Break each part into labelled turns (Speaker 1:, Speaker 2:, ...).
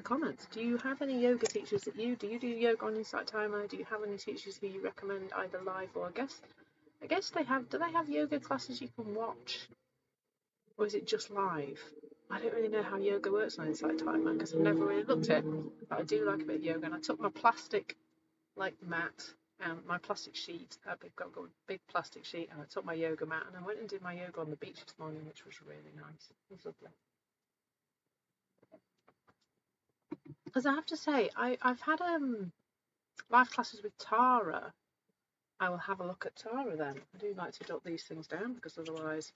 Speaker 1: comments. Do you have any yoga teachers do you do yoga on Insight Timer? Do you have any teachers who you recommend either live or I guess they have, do they have yoga classes you can watch? Or is it just live? I don't really know how yoga works on Insight Timer because I've never really looked at it. But I do like a bit of yoga, and I took my plastic mat and my plastic sheet. I've got a big plastic sheet, and I took my yoga mat and I went and did my yoga on the beach this morning, which was really nice. It was lovely. Because I have to say, I've had live classes with Tara. I will have a look at Tara then. I do like to jot these things down because otherwise,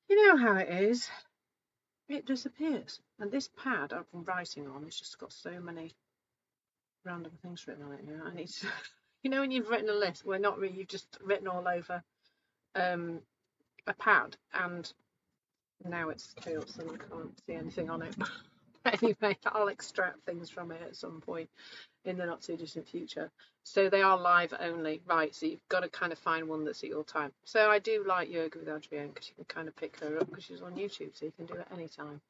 Speaker 1: you know how it is. It disappears. And this pad I've been writing on, it's just got so many random things written on it now. I need to, you know, when you've written a list, well, not really, you've just written all over a pad, and now it's chaos and I can't see anything on it. Anyway, I'll extract things from it at some point in the not too distant future. So they are live only, right? So you've got to kind of find one that's at your time. So I do like Yoga with Adrienne because you can kind of pick her up because she's on YouTube, so you can do it anytime.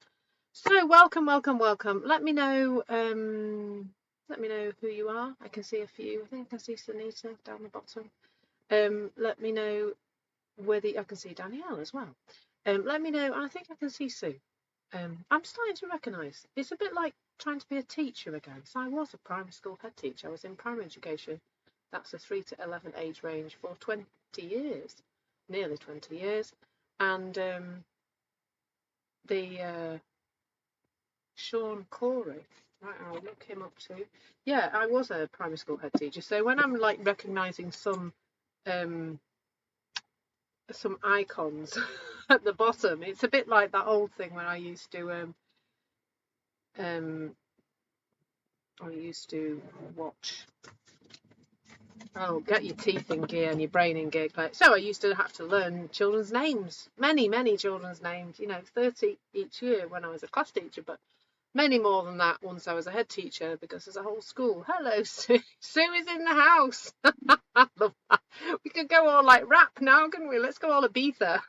Speaker 1: So welcome. Let me know who you are. I can see a few. I think I can see Sunita down the bottom. Let me know whether I can see Danielle as well. Let me know. I think I can see Sue. I'm starting to recognise it's a bit like trying to be a teacher again. So I was a primary school head teacher. I was in primary education. That's a 3 to 11 age range for 20 years, nearly 20 years. And Sean Corey, right, I'll look him up too. Yeah, I was a primary school head teacher. So when I'm like recognising some icons at the bottom, it's a bit like that old thing when I used to watch, get your teeth in gear and your brain in gear. So I used to have to learn children's names, many children's names, 30 each year when I was a class teacher, but many more than that once I was a head teacher, because there's a whole school. Hello, Sue. Sue is in the house. I love that. We could go all like rap now, couldn't we? Let's go all Ibiza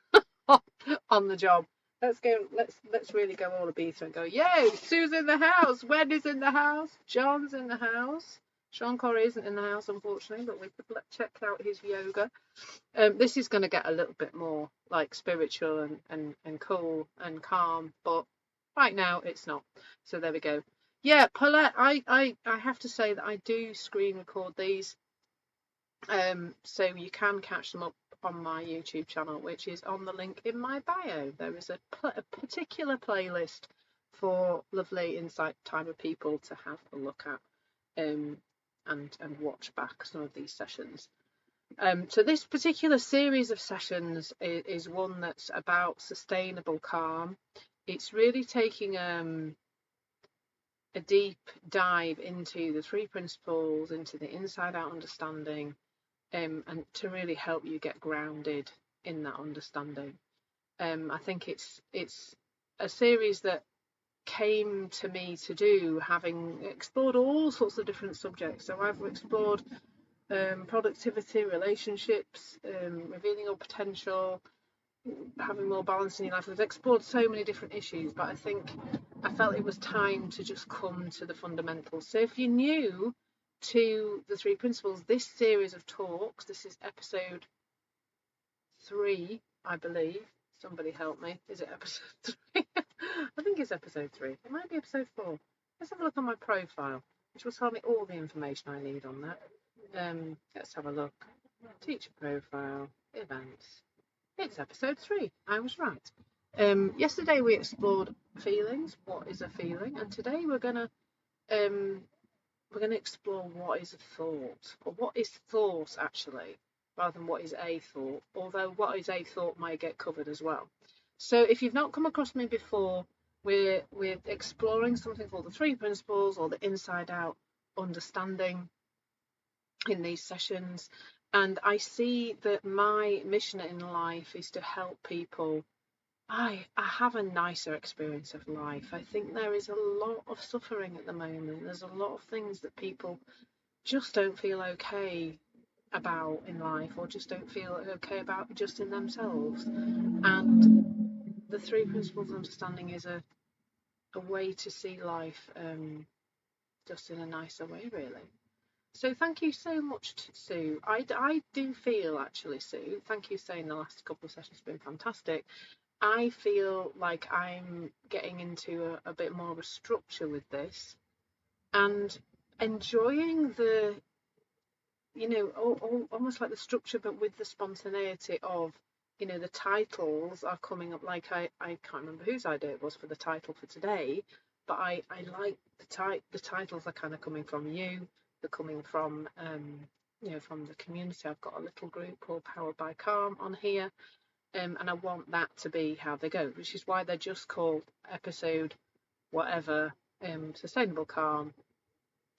Speaker 1: on the job. Let's go. Let's really go all Ibiza and go. Yo, Sue's in the house. Wendy's in the house. John's in the house. Sean Corey isn't in the house, unfortunately, but we could check out his yoga. This is going to get a little bit more like spiritual and cool and calm, but right now it's not. So there we go. Yeah, Paulette, I have to say that I do screen record these, so you can catch them up on my YouTube channel, which is on the link in my bio. There is a particular playlist for lovely Insight Timer people to have a look at and watch back some of these sessions. So this particular series of sessions is one that's about sustainable calm. It's really taking a deep dive into the 3 principles, into the inside out understanding, and to really help you get grounded in that understanding. I think it's a series that came to me to do, having explored all sorts of different subjects. So I've explored productivity, relationships, revealing your potential, having more balance in your life. We've explored so many different issues, but I felt it was time to just come to the fundamentals. So if you're new to the 3 principles, this series of talks, this is episode 3, I believe. Somebody help me. Is it episode 3? I think it's episode 3. It might be episode 4. Let's have a look on my profile, which will tell me all the information I need on that. Let's have a look. Teacher profile, events. It's episode 3. I was right. Yesterday we explored feelings. What is a feeling? And today we're gonna explore what is a thought, or what is thought actually, rather than what is a thought. Although what is a thought might get covered as well. So if you've not come across me before, we're exploring something called the 3 principles, or the inside out understanding, in these sessions. And I see that my mission in life is to help people. I have a nicer experience of life. I think there is a lot of suffering at the moment. There's a lot of things that people just don't feel okay about in life, or just don't feel okay about just in themselves. And the 3 principles of understanding is a a way to see life just in a nicer way, really. So thank you so much, Sue. I do feel, actually, Sue, thank you for saying the last couple of sessions have been fantastic. I feel like I'm getting into a bit more of a structure with this and enjoying the, almost like the structure, but with the spontaneity of, the titles are coming up. Like I can't remember whose idea it was for the title for today, but I like the titles are kind of coming from you. They're coming from, from the community. I've got a little group called Powered by Calm on here. And I want that to be how they go, which is why they're just called episode whatever, Sustainable Calm,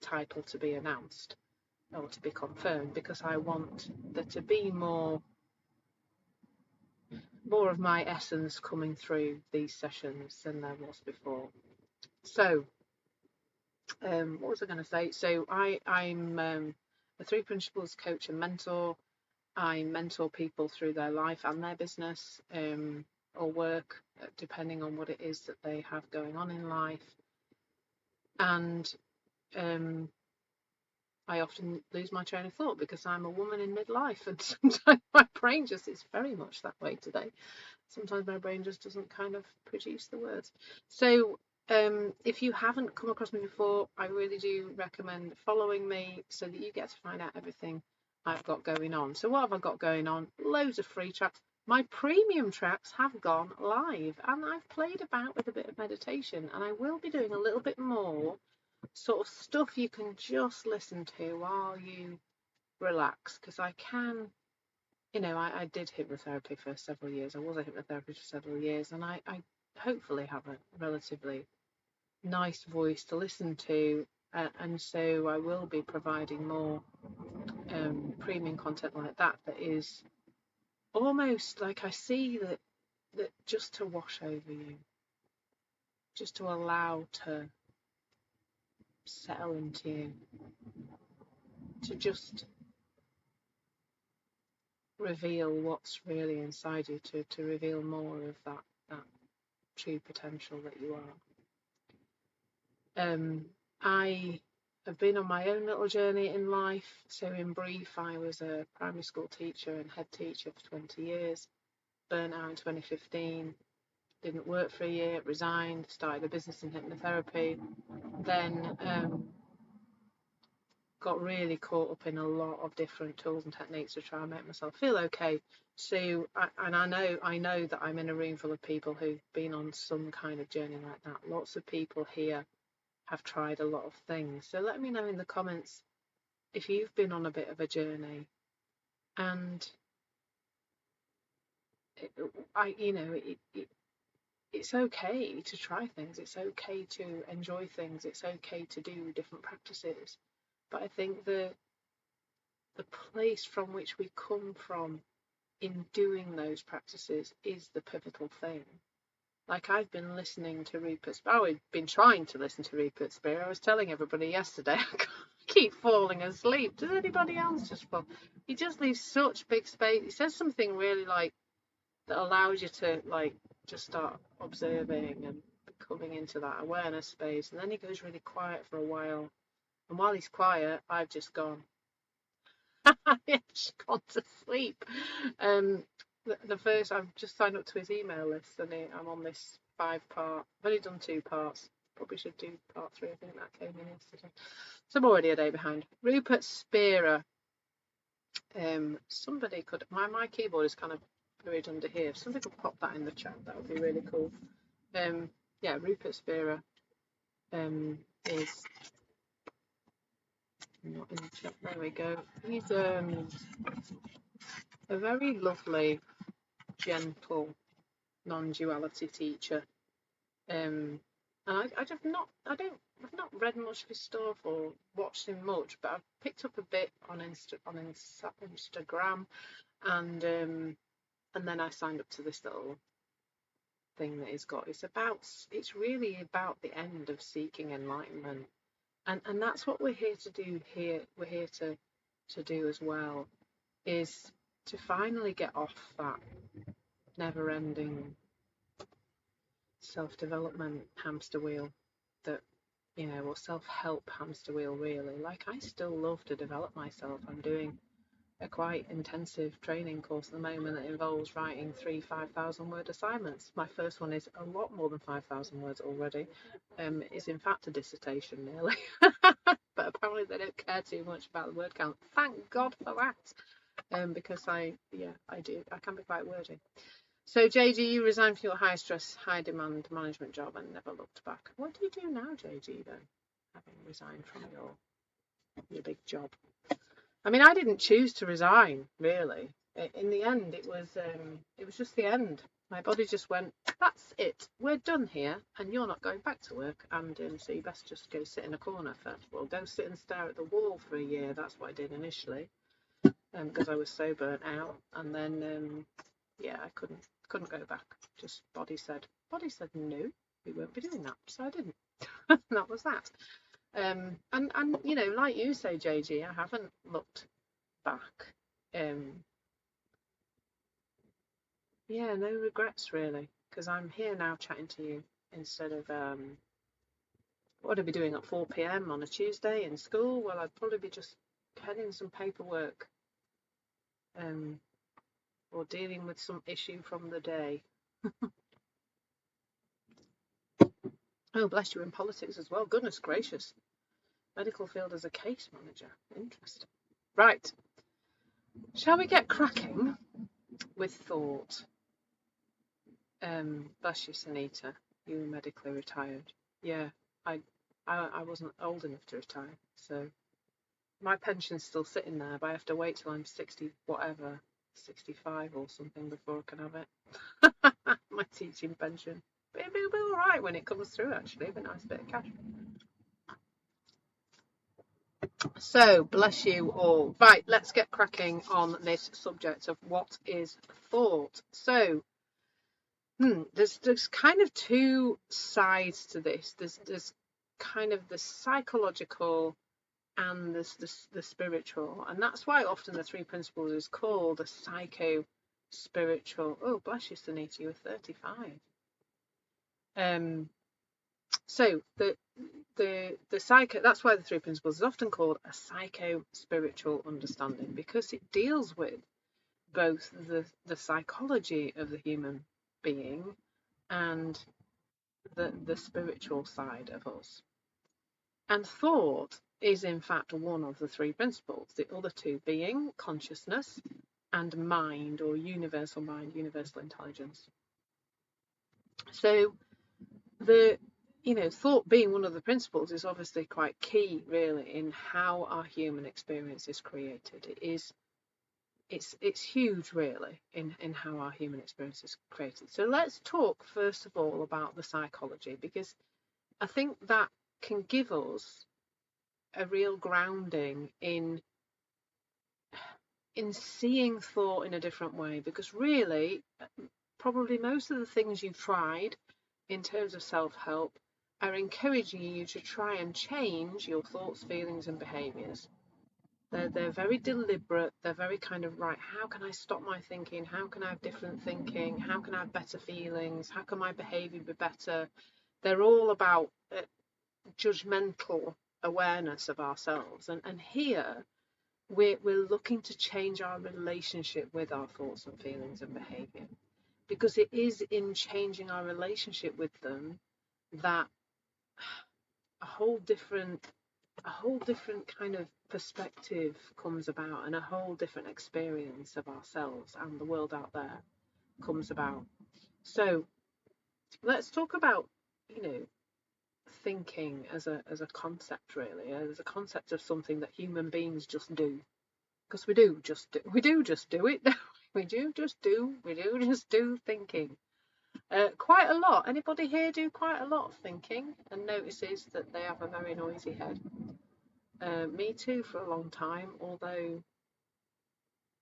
Speaker 1: title to be announced or to be confirmed, because I want there to be more of my essence coming through these sessions than there was before. So what was I going to say? So I'm a 3 principles coach and mentor. I mentor people through their life and their business, or work, depending on what it is that they have going on in life. And I often lose my train of thought because I'm a woman in midlife, and sometimes my brain just is very much that way today. Sometimes my brain just doesn't kind of produce the words. So if you haven't come across me before, I really do recommend following me so that you get to find out everything I've got going on. So what have I got going on? Loads of free tracks. My premium tracks have gone live, and I've played about with a bit of meditation, and I will be doing a little bit more sort of stuff you can just listen to while you relax, because I can, I did hypnotherapy for several years. I was a hypnotherapist for several years, and I hopefully have a relatively nice voice to listen to, and so I will be providing more premium content like that is almost like, I see that just to wash over you, just to allow to settle into you, to just reveal what's really inside you, to reveal more of that true potential that you are. I have been on my own little journey in life. So in brief, I was a primary school teacher and head teacher for 20 years, burnt out in 2015, didn't work for a year, resigned, started a business in hypnotherapy, then got really caught up in a lot of different tools and techniques to try and make myself feel okay. So, and I know that I'm in a room full of people who've been on some kind of journey like that. Lots of people here have tried a lot of things. So let me know in the comments if you've been on a bit of a journey, and it's okay to try things. It's okay to enjoy things. It's okay to do different practices. But I think the place from which we come from in doing those practices is the pivotal thing. Like, I've been listening to Rupert Sparrow. I've been trying to listen to Rupert Sparrow. I was telling everybody yesterday, I keep falling asleep. Does anybody else just fall? He just leaves such big space. He says something really like that allows you to just start observing and coming into that awareness space. And then he goes really quiet for a while. And while he's quiet, I've just gone. I've just gone to sleep. The first, I've just signed up to his email list, and I'm on this 5-part. I've only done 2 parts. Probably should do part 3. I think that came in yesterday. So I'm already a day behind. Rupert Sparrow. Somebody could. My keyboard is kind of buried under here. If somebody could pop that in the chat, that would be really cool. Yeah, Rupert Sparrow is not in the chat. There we go. He's a very lovely, gentle, non-duality teacher. And I've not read much of his stuff or watched him much, but I've picked up a bit on Instagram, and then I signed up to this little thing that he's got. It's really about the end of seeking enlightenment, and that's what we're here to do here. We're here to do as well, is to finally get off that never-ending self-development hamster wheel that, or self-help hamster wheel, really. Like, I still love to develop myself. I'm doing a quite intensive training course at the moment that involves writing 5,000 word assignments. My first one is a lot more than 5,000 words already. It's in fact a dissertation nearly. But apparently they don't care too much about the word count. Thank God for that. Because I can be quite wordy. So JG, you resigned from your high stress, high demand management job and never looked back. What do you do now, JG, then, having resigned from your big job? I mean, I didn't choose to resign, really. In the end, it was just the end. My body just went, that's it, we're done here, and you're not going back to work, and so you best just go sit in a corner first. Well, go sit and stare at the wall for a year. That's what I did initially, because I was so burnt out. And then, I couldn't go back. Just body said no, we won't be doing that, so I didn't. That was that. And like you say, JG, I haven't looked back. No regrets, really, because I'm here now chatting to you instead of what I'd be doing at 4 p.m. on a Tuesday in school. Well, I'd probably be just penning some paperwork or dealing with some issue from the day. Oh, bless you, in politics as well. Goodness gracious. Medical field as a case manager. Interesting. Right. Shall we get cracking with thought? Bless you, Sunita. You were medically retired. Yeah, I wasn't old enough to retire, so my pension's still sitting there, but I have to wait till I'm 60, whatever, 65 or something before I can have it. My teaching pension. But it'll be all right when it comes through, actually. It'll be a nice bit of cash. So, bless you all. Right, let's get cracking on this subject of what is thought. So, there's kind of two sides to this. There's kind of the psychological and the spiritual, and that's why often the three principles is called a psycho-spiritual. Oh, bless you, Sunita, you were 35. So the psycho, that's why the three principles is often called a psycho-spiritual understanding, because it deals with both the psychology of the human being and the spiritual side of us. And thought is in fact one of the three principles, the other two being consciousness and mind, or universal mind, universal intelligence. So thought being one of the principles is obviously quite key, really, in how our human experience is created. It's huge, really, in how our human experience is created. So let's talk first of all about the psychology, because I think that can give us a real grounding in seeing thought in a different way, because really probably most of the things you've tried in terms of self-help are encouraging you to try and change your thoughts, feelings and behaviours. They're very deliberate. They're very kind of, right, how can I stop my thinking? How can I have different thinking? How can I have better feelings? How can my behaviour be better? They're all about judgmental awareness of ourselves. And here we're looking to change our relationship with our thoughts and feelings and behaviour, because it is in changing our relationship with them that a whole different kind of perspective comes about, and a whole different experience of ourselves and the world out there comes about. So let's talk about thinking as a concept, really, as a concept of something that human beings just do, because we do just do it. We do just do thinking. Quite a lot. Anybody here do quite a lot of thinking and notices that they have a very noisy head? Me too, for a long time, although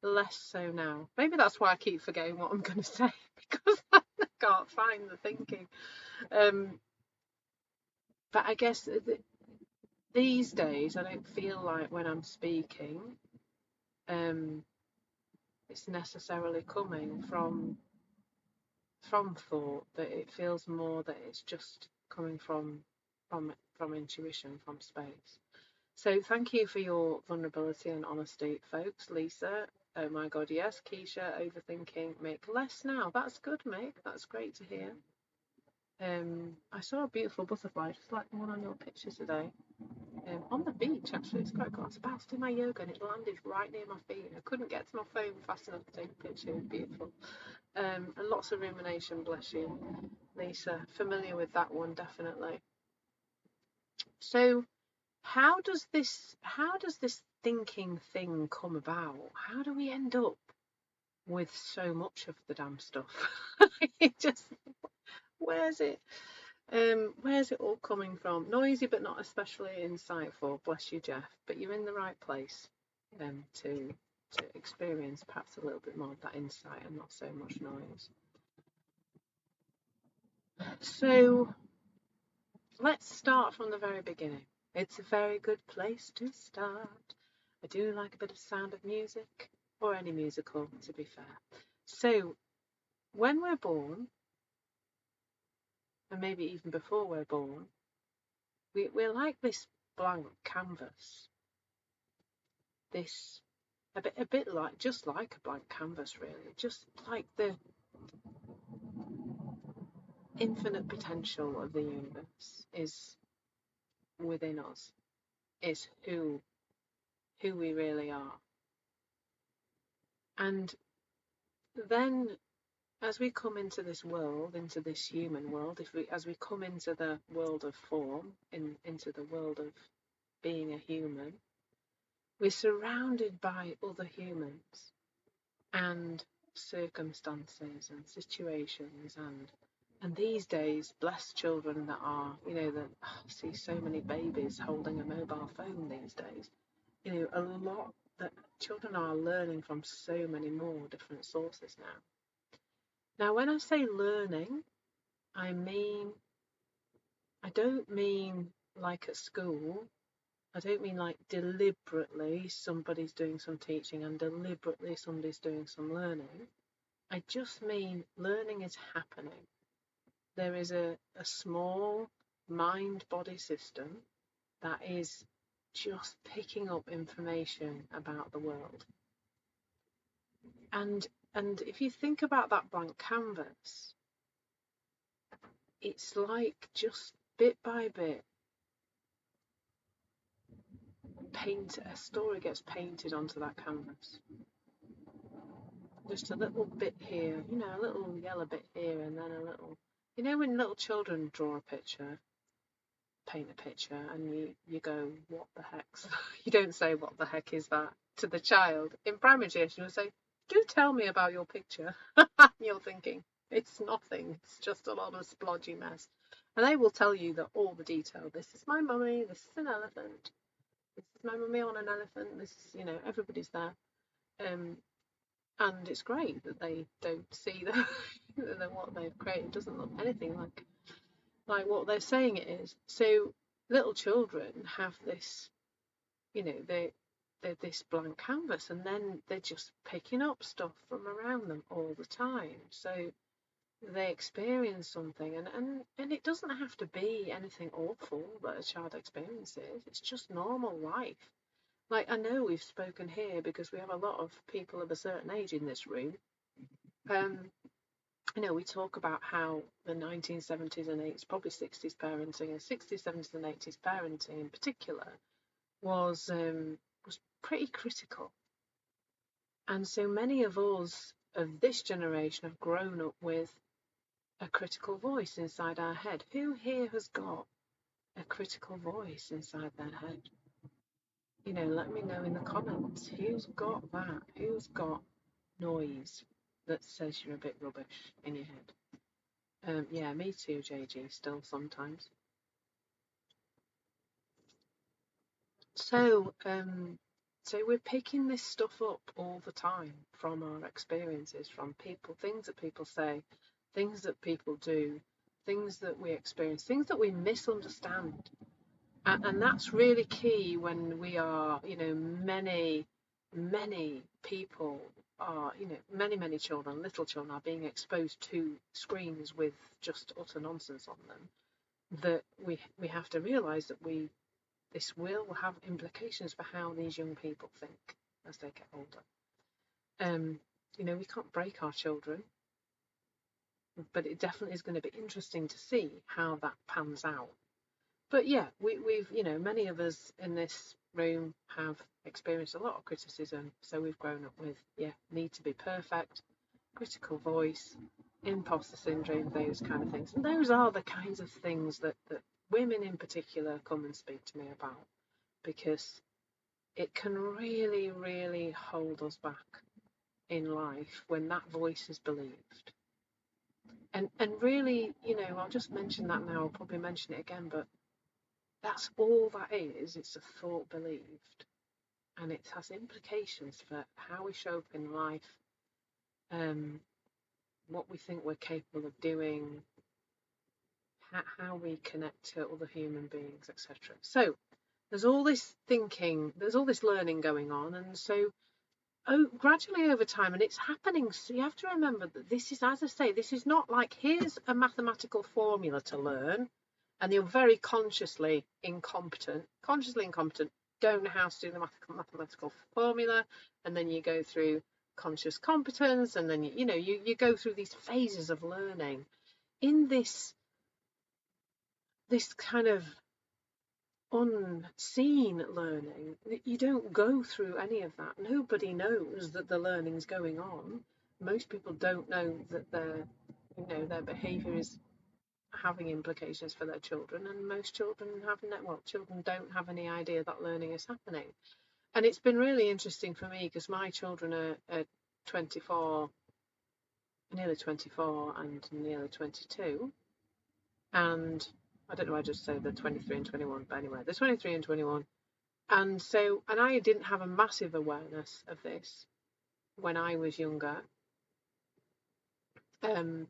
Speaker 1: less so now. Maybe that's why I keep forgetting what I'm going to say, because I can't find the thinking. But I guess these days I don't feel like when I'm speaking it's necessarily coming from thought, that it feels more that it's just coming from intuition, from space. So thank you for your vulnerability and honesty, folks. Lisa, oh my God, yes. Keisha, overthinking, Mick, less now. That's good, Mick. That's great to hear. I saw a beautiful butterfly, just like the one on your picture today, on the beach. Actually, it's quite cool. I was about to do my yoga and it landed right near my feet. I couldn't get to my phone fast enough to take a picture. It was beautiful. And lots of rumination. Bless you, Lisa. Familiar with that one, definitely. So, how does this thinking thing come about? How do we end up with so much of the damn stuff? It just, where's it all coming from? Noisy but not especially insightful. Bless you, Jeff. But you're in the right place to experience perhaps a little bit more of that insight and not so much noise. So let's start from the very beginning. It's a very good place to start. I do like a bit of Sound of Music, or any musical, to be fair. So when we're born, and maybe even before we're born, we're like this blank canvas. This a bit like, just like a blank canvas, really. Just like the infinite potential of the universe is within us, is who we really are. And then as we come into this world, into this human world, as we come into the world of form, into the world of being a human, we're surrounded by other humans and circumstances and situations, and these days, bless children that are, that I see so many babies holding a mobile phone these days. A lot that children are learning from so many more different sources now. Now, when I say learning, I don't mean like at school. I don't mean like deliberately somebody's doing some teaching and deliberately somebody's doing some learning. I just mean learning is happening. There is a small mind-body system that is just picking up information about the world. And if you think about that blank canvas, it's like just bit by bit, a story gets painted onto that canvas. Just a little bit here, a little yellow bit here, and then a little, when little children draw a picture, paint a picture, and you go, what the heck's you don't say what the heck is that to the child. In primary education, you'll say, do tell me about your picture. You're thinking, it's nothing, it's just a lot of splodgy mess. And they will tell you that all the detail. This is my mummy, this is an elephant, this is my mummy on an elephant, this is, everybody's there. And it's great that they don't see that what they've created doesn't look anything like what they're saying it is. So little children have this, they're this blank canvas, and then they're just picking up stuff from around them all the time. So they experience something, and it doesn't have to be anything awful that a child experiences. It's just normal life. Like, I know we've spoken here because we have a lot of people of a certain age in this room. We talk about how the 1970s and 80s, probably 60s parenting, and 60s, 70s and 80s parenting in particular was pretty critical. And so many of us of this generation have grown up with a critical voice inside our head. Who here has got a critical voice inside their head? Let me know in the comments. Who's got that? Who's got noise that says you're a bit rubbish in your head? Yeah, me too, JG, still sometimes. So we're picking this stuff up all the time from our experiences, from people, things that people say, things that people do, things that we experience, things that we misunderstand. And that's really key when we are, many people many children, little children, are being exposed to screens with just utter nonsense on them, that we have to realise that this will have implications for how these young people think as they get older. We can't break our children, but it definitely is going to be interesting to see how that pans out. But yeah, we've many of us in this room have experienced a lot of criticism, so we've grown up with need to be perfect, critical voice, imposter syndrome, those kind of things. And those are the kinds of things that women in particular come and speak to me about, because it can really, really hold us back in life when that voice is believed. And really, I'll just mention that now, I'll probably mention it again, but that's all that is. It's a thought believed, and it has implications for how we show up in life, what we think we're capable of doing, how we connect to other human beings, etc. So there's all this thinking, there's all this learning going on, and so gradually over time, and it's happening. So you have to remember that this is, as I say, this is not like here's a mathematical formula to learn, and you're very consciously incompetent, don't know how to do the mathematical formula, and then you go through conscious competence, and then you go through these phases of learning in this kind of unseen learning. You don't go through any of that. Nobody knows that the learning's going on. Most people don't know that their behaviour is having implications for their children, and most children don't have any idea that learning is happening. And it's been really interesting for me because my children are 24, nearly 24 and nearly 22, and I don't know, I just say they're 23 and 21, but anyway, they're 23 and 21. And I didn't have a massive awareness of this when I was younger, when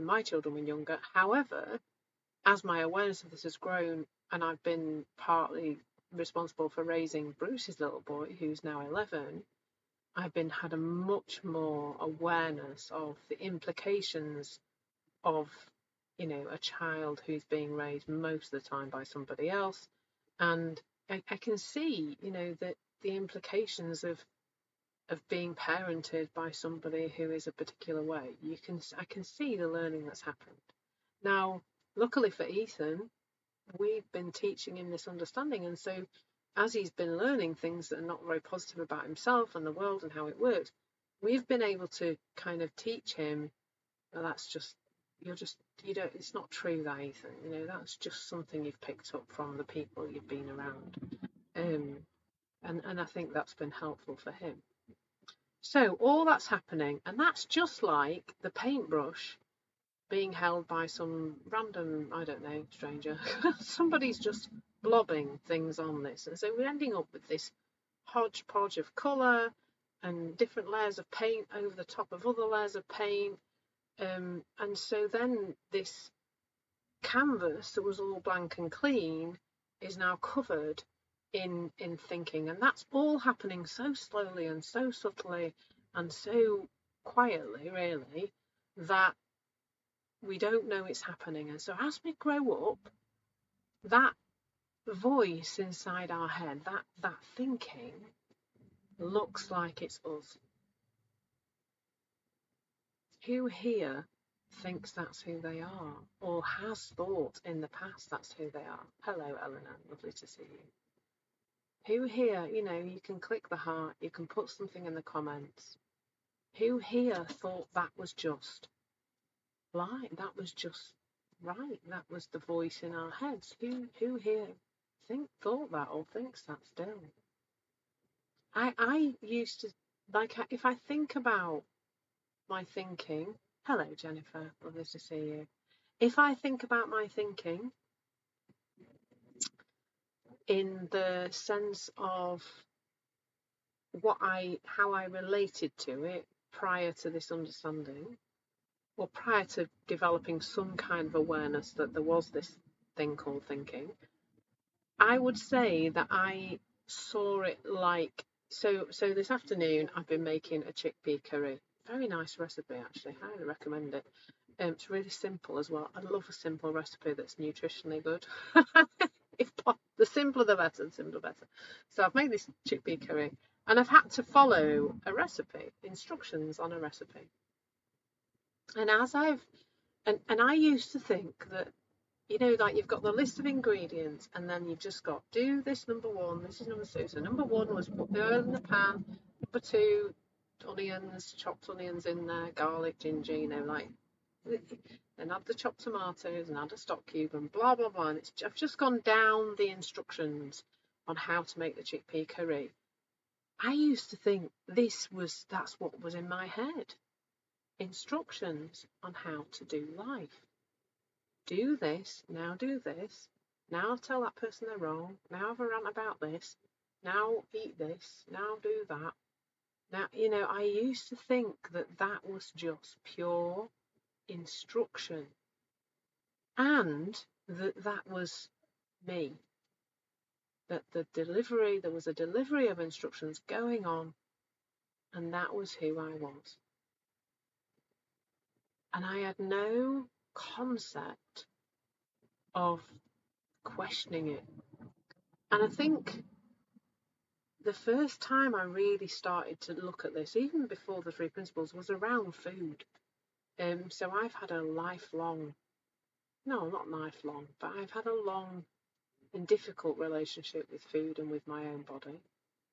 Speaker 1: my children were younger. However, as my awareness of this has grown, and I've been partly responsible for raising Bruce's little boy, who's now 11, I've had a much more awareness of the implications of a child who's being raised most of the time by somebody else, and I can see that the implications of being parented by somebody who is a particular way. I can see the learning that's happened. Now, luckily for Ethan, we've been teaching him this understanding, and so as he's been learning things that are not very positive about himself and the world and how it works, we've been able to kind of teach him, well, it's not true, that, Ethan, that's just something you've picked up from the people you've been around. And I think that's been helpful for him. So all that's happening, and that's just like the paintbrush being held by some random, I don't know, stranger. Somebody's just blobbing things on this. And so we're ending up with this hodgepodge of colour and different layers of paint over the top of other layers of paint. And so then this canvas that was all blank and clean is now covered in thinking, and that's all happening so slowly and so subtly and so quietly, really, that we don't know it's happening. And so as we grow up, that voice inside our head, that thinking, looks like it's us. Who here thinks that's who they are, or has thought in the past that's who they are? Hello, Eleanor, lovely to see you. Who here, you can click the heart, you can put something in the comments. Who here thought that was just that was just right, that was the voice in our heads? Who here thought that or thinks that still? I used to, if I think about my thinking, hello Jennifer, lovely to see you. If I think about my thinking in the sense of how I related to it prior to this understanding, or prior to developing some kind of awareness that there was this thing called thinking, I would say that I saw it like So this afternoon I've been making a chickpea curry. Very nice recipe, actually. Highly recommend it. It's really simple as well. I love a simple recipe that's nutritionally good. The simpler the better, the simpler the better. So I've made this chickpea curry, and I've had to follow a recipe, instructions on a recipe. And I used to think that, like you've got the list of ingredients, and then you've just got do this number one, this is number two. So number one was put the oil in the pan. Number two, onions, chopped onions in there, garlic, ginger, like. Then add the chopped tomatoes and add a stock cube and blah blah blah. And I've just gone down the instructions on how to make the chickpea curry. I used to think that's what was in my head. Instructions on how to do life. Do this, now do this, now tell that person they're wrong, now have a rant about this, now eat this, now do that. Now, I used to think that was just pure instruction, and that was me. That there was a delivery of instructions going on, and that was who I was. And I had no concept of questioning it. And I think the first time I really started to look at this, even before the three principles, was around food. So I've had a lifelong, no, not lifelong, but I've had a long and difficult relationship with food and with my own body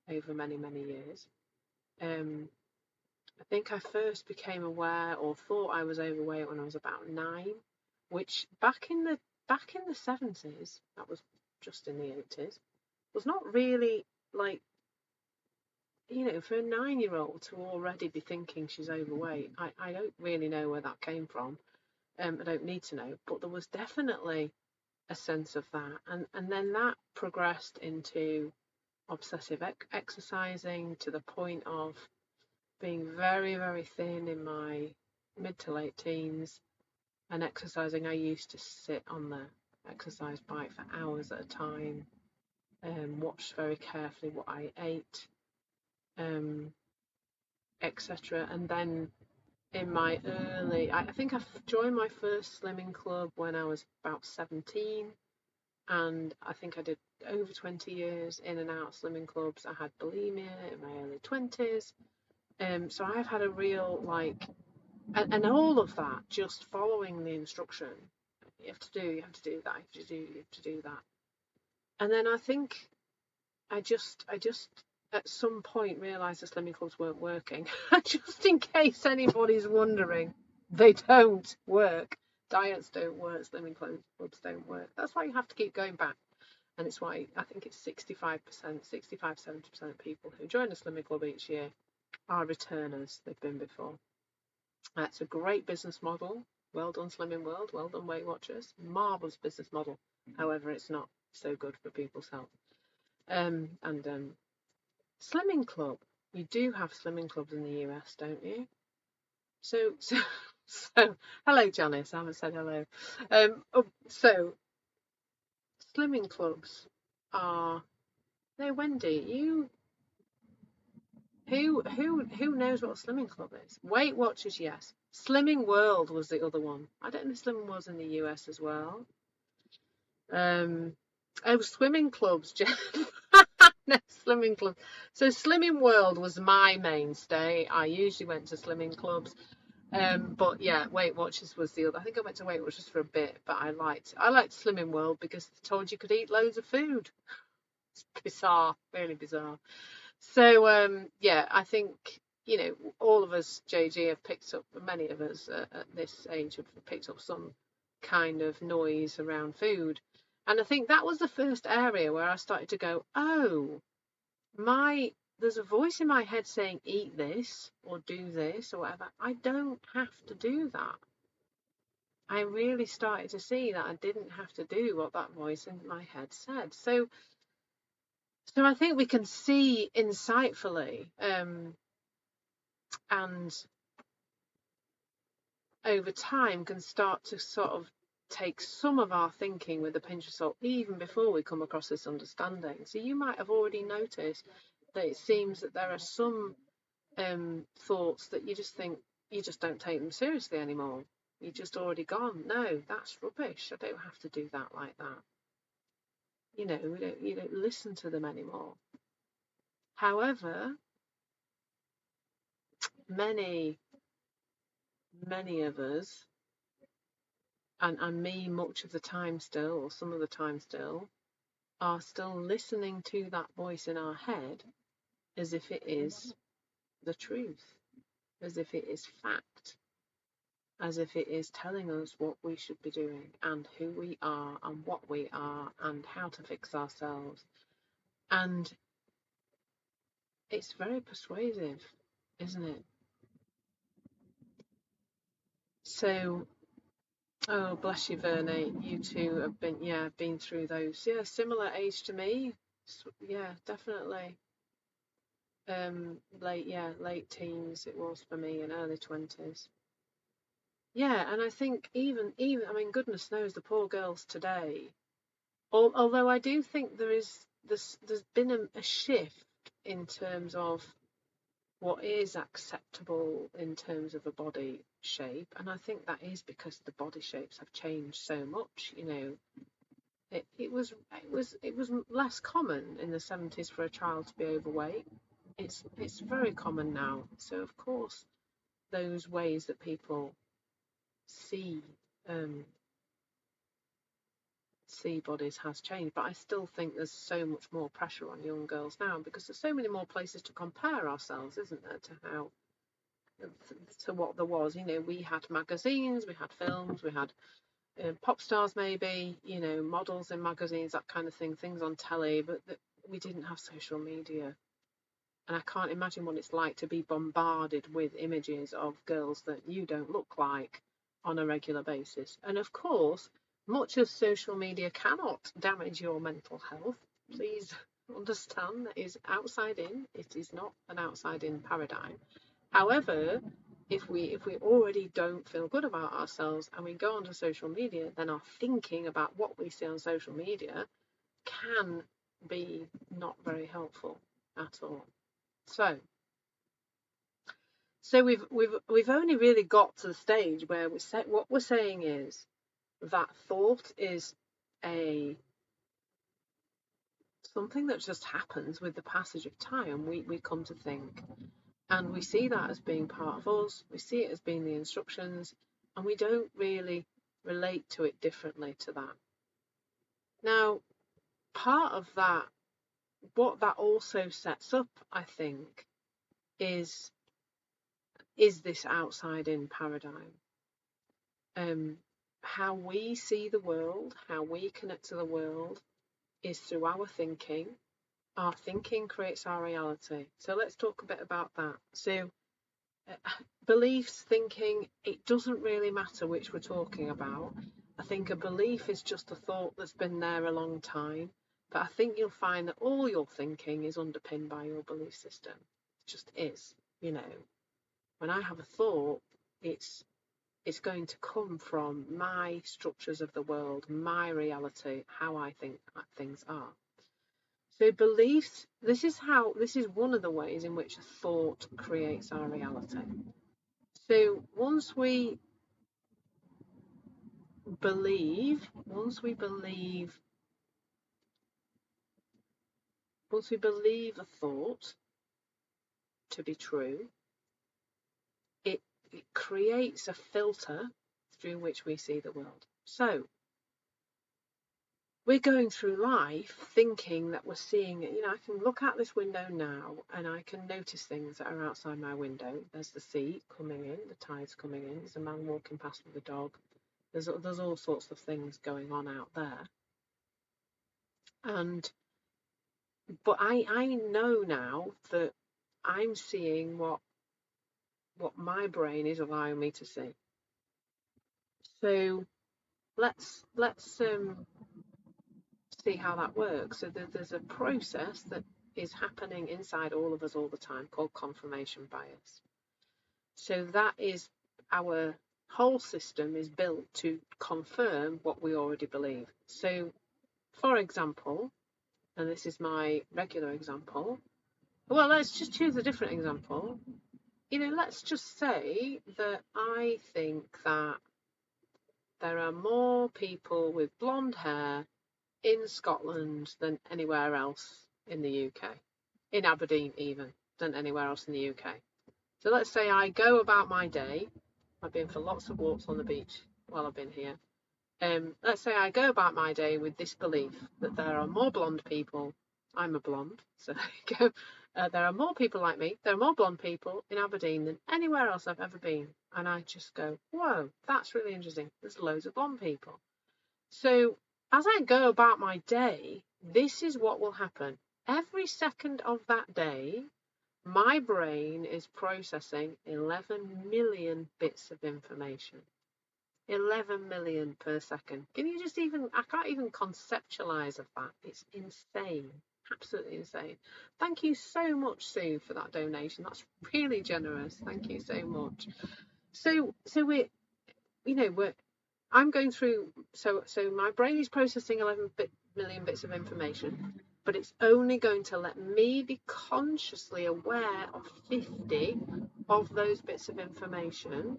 Speaker 1: over many, many years. I think I first became aware or thought I was overweight when I was about 9, which back in the 70s, that was just in the 80s, was not really like, for a 9-year-old to already be thinking she's overweight. I don't really know where that came from. I don't need to know, but there was definitely a sense of that, and then that progressed into obsessive exercising to the point of being very, very thin in my mid to late teens, and exercising. I used to sit on the exercise bike for hours at a time and watch very carefully what I ate, etc. And then in my I think I joined my first slimming club when I was about 17, and I think I did over 20 years in and out of slimming clubs. I had bulimia in my early 20s. So I've had a real and all of that just following the instruction. You have to do that, you have to do that. And then I think I just at some point realised the slimming clubs weren't working. Just in case anybody's wondering, they don't work. Diets don't work, slimming clubs don't work. That's why you have to keep going back. And it's why I think it's 65-70% of people who join a slimming club each year are returners. They've been before. It's a great business model. Well done, Slimming World. Well done, Weight Watchers. Marvellous business model. However, it's not so good for people's health. Slimming club. You do have slimming clubs in the US, don't you? So hello, Janice. I haven't said hello. So slimming clubs are. No, Wendy, who knows what a slimming club is? Weight Watchers, yes. Slimming World was the other one. I don't know if Slimming World's in the US as well. Swimming clubs, Jeff. No, slimming club. So Slimming World was my mainstay. I usually went to slimming clubs. But yeah, Weight Watchers was the other. I think I went to Weight Watchers for a bit, but I liked Slimming World because they told you could eat loads of food. It's bizarre, really bizarre. So yeah, I think all of us, JG, have picked up. Many of us at this age have picked up some kind of noise around food, and I think that was the first area where I started to go, oh, there's a voice in my head saying eat this or do this or whatever. I don't have to do that. I really started to see that I didn't have to do what that voice in my head said. So I think we can see insightfully and over time can start to sort of take some of our thinking with a pinch of salt even before we come across this understanding. So you might have already noticed that it seems that there are some thoughts that you just think, you just don't take them seriously anymore. You're just already gone. No, that's rubbish. I don't have to do that like that. You don't listen to them anymore. However, many of us, and me much of the time still, or some of the time still, are still listening to that voice in our head as if it is the truth, as if it is fact, as if it is telling us what we should be doing and who we are and what we are and how to fix ourselves. And it's very persuasive, isn't it? So, oh, bless you, Verne. You two have been through those. Yeah, similar age to me. Yeah, definitely. Late teens it was for me, and early 20s. Yeah, and I think even I mean, goodness knows the poor girls today. Although I do think there's been a shift in terms of what is acceptable in terms of a body shape, and I think that is because the body shapes have changed so much. It was less common in the 70s for a child to be overweight. It's very common now. So of course those ways that people see um, see bodies has changed, but I still think there's so much more pressure on young girls now because there's so many more places to compare ourselves, isn't there, to what there was. We had magazines, we had films, we had pop stars, maybe, models in magazines, that kind of thing, things on telly, but we didn't have social media. And I can't imagine what it's like to be bombarded with images of girls that you don't look like on a regular basis. And of course, much as social media cannot damage your mental health, please understand that is outside in. It is not an outside in paradigm. However, if we already don't feel good about ourselves and we go onto social media, then our thinking about what we see on social media can be not very helpful at all. So we've only really got to the stage where what we're saying is that thought is something that just happens with the passage of time. We come to think, and we see that as being part of us. We see it as being the instructions, and we don't really relate to it differently to that. Now, part of that, what that also sets up, I think, is this outside-in paradigm. How we see the world, how we connect to the world, is through our thinking. Our thinking creates our reality. So let's talk a bit about that. So beliefs, thinking, it doesn't really matter which we're talking about. I think a belief is just a thought that's been there a long time. But I think you'll find that all your thinking is underpinned by your belief system. It just is. When I have a thought, it's going to come from my structures of the world, my reality, how I think things are. So beliefs, this is one of the ways in which a thought creates our reality. So once we believe a thought to be true, it creates a filter through which we see the world. So we're going through life thinking that we're seeing it. I can look out this window now and I can notice things that are outside my window. There's the sea coming in, the tide's coming in, there's a man walking past with a dog. There's all sorts of things going on out there. But I know now that I'm seeing what my brain is allowing me to see. So let's see how that works. So there's a process that is happening inside all of us all the time called confirmation bias. So that is, our whole system is built to confirm what we already believe. So, for example, and this is my regular example, Well, let's just choose a different example. Let's just say that I think that there are more people with blonde hair in Scotland than anywhere else in the UK, in Aberdeen even, than anywhere else in the UK. So let's say I go about my day. I've been for lots of walks on the beach while I've been here. Let's say I go about my day with this belief that there are more blonde people. I'm a blonde, so there you go. There are more people like me. There are more blonde people in Aberdeen than anywhere else I've ever been. And I just go, whoa, that's really interesting. There's loads of blonde people. So as I go about my day, this is what will happen. Every second of that day, my brain is processing 11 million bits of information. 11 million per second. Can you just I can't even conceptualize of that. It's insane. Absolutely insane. Thank you so much, Sue, for that donation. That's really generous. Thank you so much. So I'm going through, so my brain is processing 11 million bits of information, but it's only going to let me be consciously aware of 50 of those bits of information,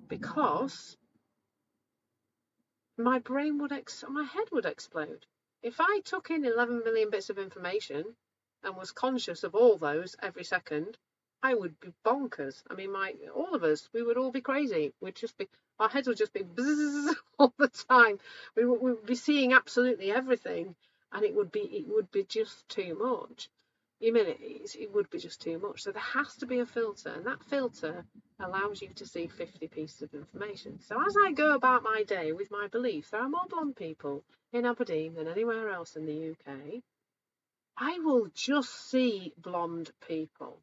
Speaker 1: because my head would explode. If I took in 11 million bits of information and was conscious of all those every second, I would be bonkers. I mean, all of us, we would all be crazy. Our heads would just be bzzz all the time. We would be seeing absolutely everything, and it would be just too much. It would be just too much. So there has to be a filter, and that filter allows you to see 50 pieces of information. So as I go about my day with my belief there are more blonde people in Aberdeen than anywhere else in the UK, I will just see blonde people.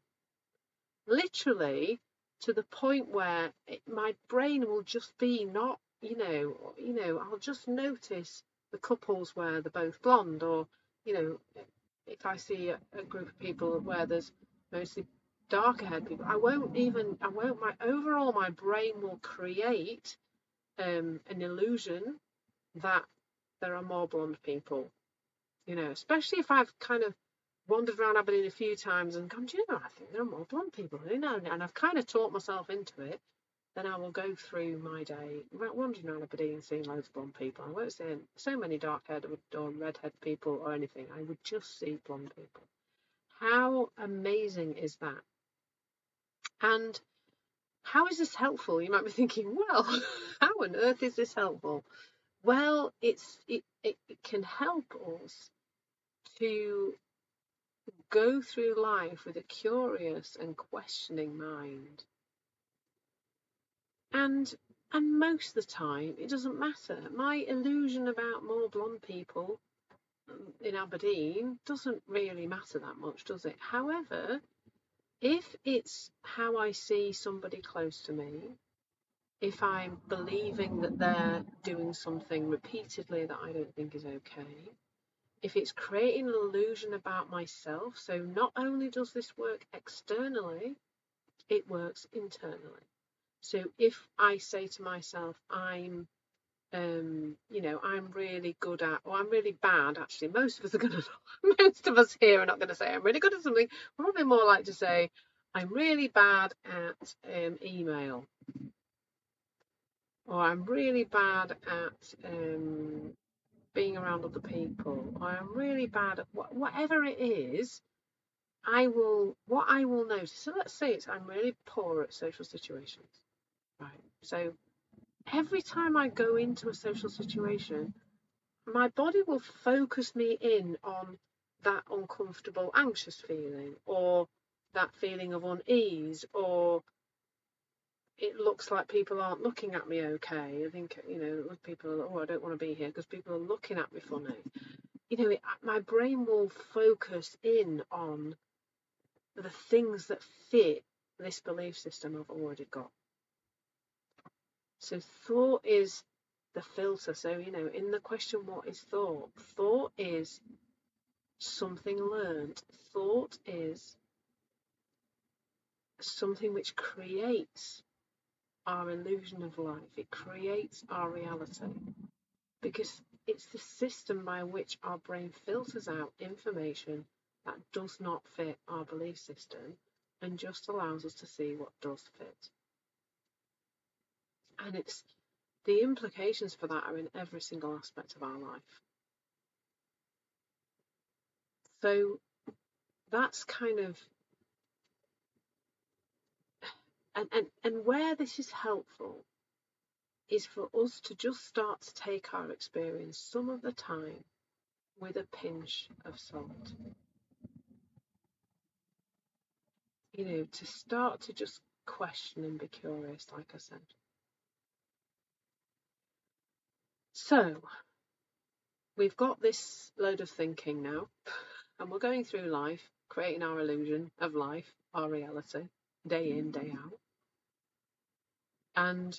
Speaker 1: Literally to the point where my brain will just be not, I'll just notice the couples where they're both blonde, or, if I see a group of people where there's mostly darker haired people, my brain will create an illusion that there are more blonde people, especially if I've kind of wandered around Aberdeen a few times and gone, I think there are more blonde people, and I've kind of taught myself into it. Then I will go through my day wandering around Aberdeen, seeing loads of blonde people. I won't see so many dark-haired or red-haired people or anything. I would just see blonde people. How amazing is that? And how is this helpful? You might be thinking, well, how on earth is this helpful? Well, it can help us to go through life with a curious and questioning mind. And most of the time, it doesn't matter. My illusion about more blonde people in Aberdeen doesn't really matter that much, does it? However, if it's how I see somebody close to me, if I'm believing that they're doing something repeatedly that I don't think is okay, if it's creating an illusion about myself, so not only does this work externally, it works internally. So if I say to myself, I'm really good at, or I'm really bad, actually, most of us here are not going to say I'm really good at something. We're probably more like to say, I'm really bad at email, or I'm really bad at being around other people, or I'm really bad at whatever it is. What I will notice, so let's say I'm really poor at social situations, right? So every time I go into a social situation, my body will focus me in on that uncomfortable, anxious feeling, or that feeling of unease, or it looks like people aren't looking at me okay. I think, people, I don't want to be here because people are looking at me funny. My brain will focus in on the things that fit this belief system I've already got. So thought is the filter. So, in the question, what is thought? Thought is something learned. Thought is something which creates our illusion of life. It creates our reality, because it's the system by which our brain filters out information that does not fit our belief system and just allows us to see what does fit. And it's the implications for that are in every single aspect of our life. So that's kind of, and where this is helpful is for us to just start to take our experience some of the time with a pinch of salt. To start to just question and be curious, like I said. So we've got this load of thinking now, and we're going through life, creating our illusion of life, our reality, day in, day out. And,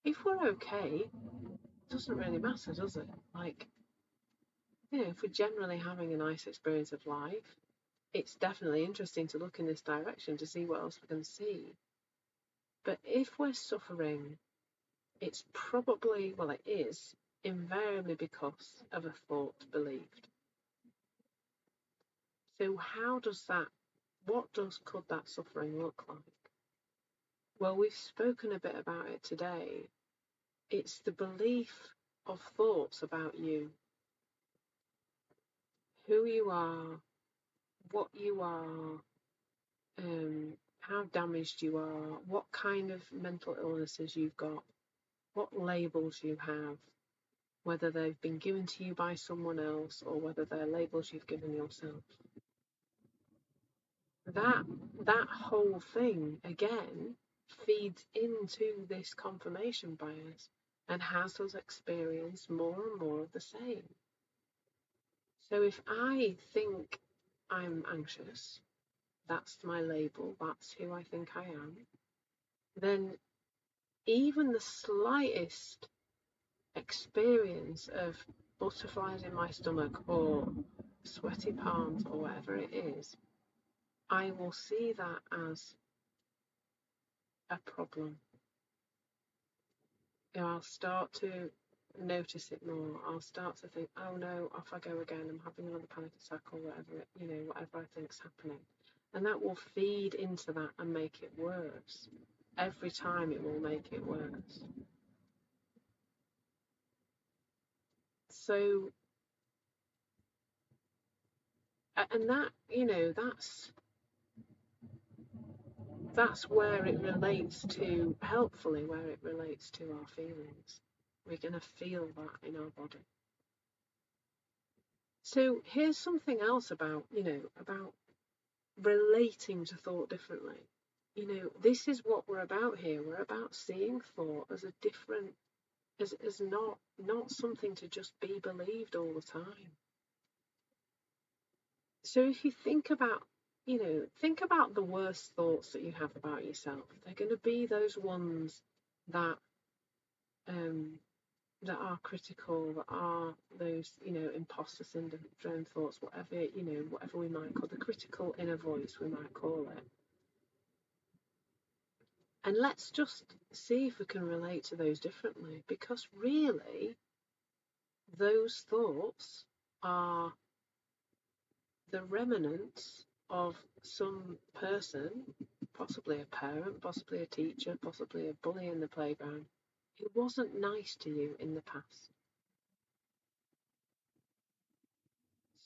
Speaker 1: if we're okay, it doesn't really matter, does it? Like, if we're generally having a nice experience of life, it's definitely interesting to look in this direction to see what else we can see. But if we're suffering, it's probably, well, it is invariably because of a thought believed. So could that suffering look like? Well, we've spoken a bit about it today. It's the belief of thoughts about you, who you are, what you are, how damaged you are, what kind of mental illnesses you've got, what labels you have, whether they've been given to you by someone else or whether they're labels you've given yourself. That whole thing, again, feeds into this confirmation bias and has us experience more and more of the same. So if I think I'm anxious, that's my label, that's who I think I am, then even the slightest experience of butterflies in my stomach or sweaty palms or whatever it is, I will see that as a problem. I'll start to notice it more. I'll start to think, oh no, off I go again. I'm having another panic attack or whatever I think's happening. And that will feed into that and make it worse. Every time it will make it worse. So, and that, that's where it relates to, helpfully, where it relates to our feelings. We're going to feel that in our body. So here's something else about relating to thought differently. This is what we're about here. We're about seeing thought as a different, as not something to just be believed all the time. So if you think about the worst thoughts that you have about yourself, they're going to be those ones that that are critical, that are those, imposter syndrome thoughts, whatever we might call the critical inner voice, we might call it. And let's just see if we can relate to those differently, because really, those thoughts are the remnants of some person, possibly a parent, possibly a teacher, possibly a bully in the playground, who wasn't nice to you in the past.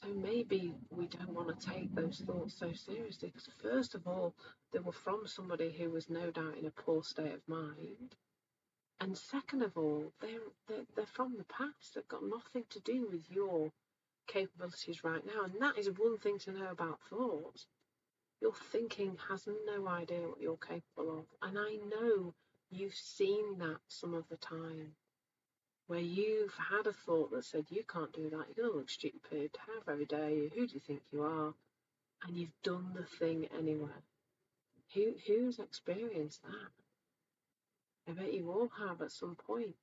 Speaker 1: So maybe we don't want to take those thoughts so seriously, because first of all, they were from somebody who was no doubt in a poor state of mind. And second of all, they're from the past. They've got nothing to do with your capabilities right now. And that is one thing to know about thought. Your thinking has no idea what you're capable of. And I know you've seen that some of the time, where you've had a thought that said, you can't do that, you're going to look stupid, how very dare you, who do you think you are? And you've done the thing anyway. Who's experienced that? I bet you all have at some point.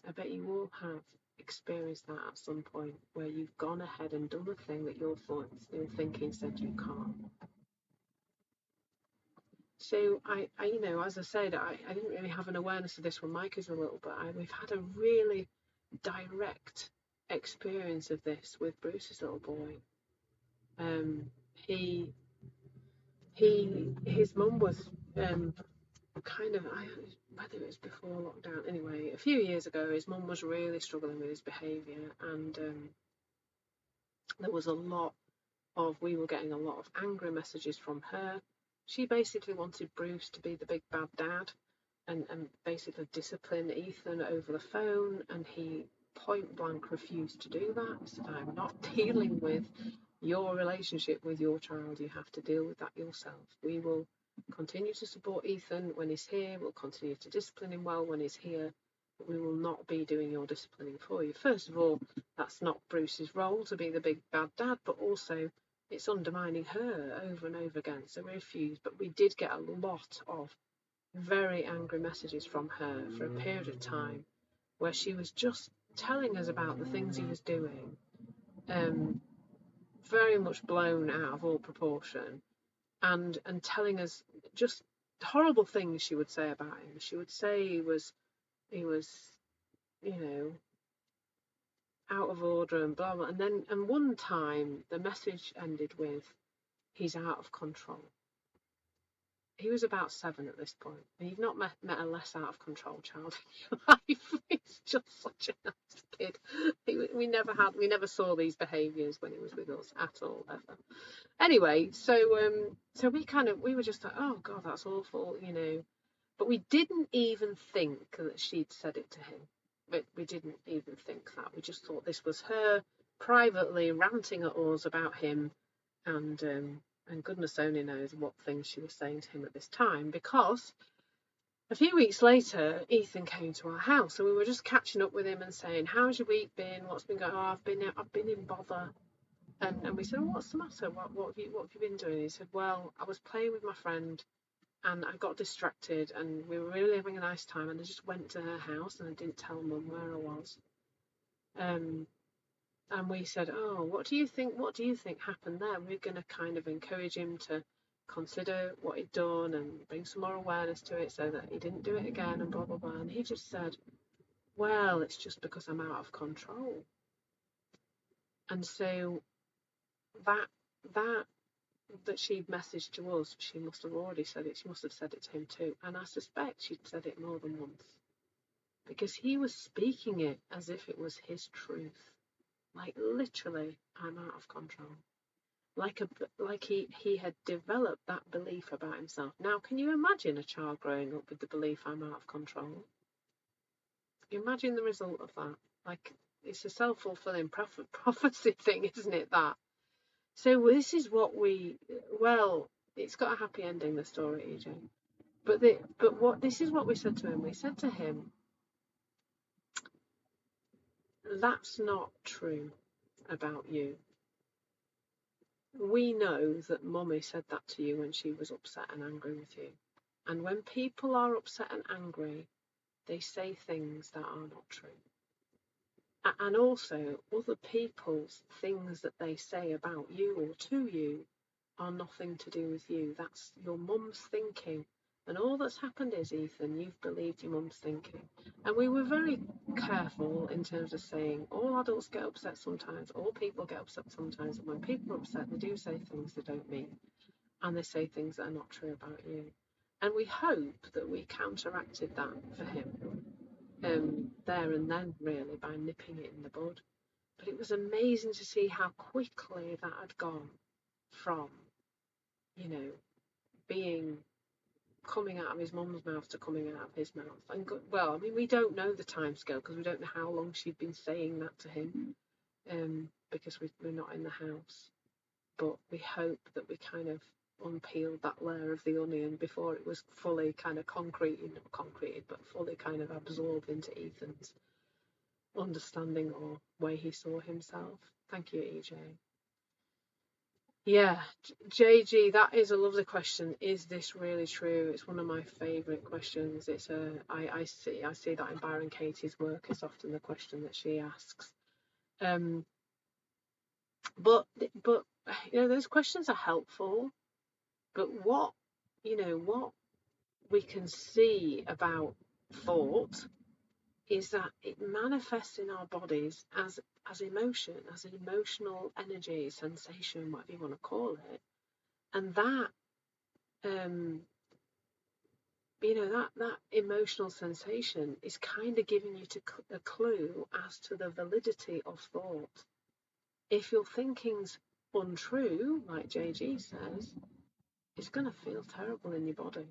Speaker 1: I bet you all have experienced that at some point, where you've gone ahead and done the thing that your thinking said you can't. So I as I said, I didn't really have an awareness of this when my kids were little, but we've had a really direct experience of this with Bruce's little boy. He his mum was kind of, whether it was before lockdown, anyway, a few years ago, his mum was really struggling with his behaviour, and there was we were getting a lot of angry messages from her. She basically wanted Bruce to be the big bad dad and basically discipline Ethan over the phone, and he point blank refused to do that. He said, I'm not dealing with your relationship with your child. You have to deal with that yourself. We will continue to support Ethan when he's here. We'll continue to discipline him well when he's here. But we will not be doing your disciplining for you. First of all, that's not Bruce's role to be the big bad dad, but also it's undermining her over and over again. So we refused. But we did get a lot of very angry messages from her for a period of time where she was just telling us about the things he was doing, very much blown out of all proportion, and telling us just horrible things she would say about him. She would say he was out of order and blah blah, and one time the message ended with, he's out of control. He was about 7 at this point, and you've not met a less out of control child in your life. He's just such a nice kid. We never saw these behaviours when he was with us at all, ever. Anyway, so we were just like, oh god, that's awful, but we didn't even think that she'd said it to him. But we didn't even think that. We just thought this was her privately ranting at us about him, and goodness only knows what things she was saying to him at this time, because a few weeks later Ethan came to our house, and we were just catching up with him and saying, how's your week been, what's been going on? I've been in bother. And we said, oh, what's the matter, what have you been doing? He said, well, I was playing with my friend and I got distracted, and we were really having a nice time, and I just went to her house and I didn't tell Mum where I was. And we said, oh, what do you think happened there? We're going to kind of encourage him to consider what he'd done and bring some more awareness to it so that he didn't do it again, and blah blah blah. And he just said, well, it's just because I'm out of control. And so that she'd messaged to us, she must have already said it. She must have said it to him too, and I suspect she'd said it more than once, because he was speaking it as if it was his truth. Like, literally, I'm out of control. Like he had developed that belief about himself. Now, can you imagine a child growing up with the belief, I'm out of control? Imagine the result of that. Like, it's a self-fulfilling prophecy thing, isn't it, that? So this is what it's got a happy ending, the story, EJ. This is what we said to him. We said to him, that's not true about you. We know that Mummy said that to you when she was upset and angry with you. And when people are upset and angry, they say things that are not true. And also, other people's things that they say about you or to you are nothing to do with you. That's your mum's thinking. And all that's happened is, Ethan, you've believed your mum's thinking. And we were very careful in terms of saying all adults get upset sometimes, all people get upset sometimes, and when people are upset, they do say things they don't mean, and they say things that are not true about you. And we hope that we counteracted that for him there and then, really, by nipping it in the bud. But it was amazing to see how quickly that had gone from, coming out of his mum's mouth to coming out of his mouth. And well, I mean, we don't know the timescale because we don't know how long she'd been saying that to him, because we're not in the house. But we hope that we kind of unpeeled that layer of the onion before it was fully kind of concreted, but fully kind of absorbed into Ethan's understanding or way he saw himself. Thank you, EJ. Yeah, JG, that is a lovely question. Is this really true? It's one of my favourite questions. I see that in Byron Katie's work. It's often the question that she asks. But those questions are helpful. But what we can see about thought is that it manifests in our bodies as emotion, as an emotional energy, sensation, whatever you want to call it. And that that emotional sensation is kind of giving you a clue as to the validity of thought. If your thinking's untrue, like JG says, it's going to feel terrible in your body.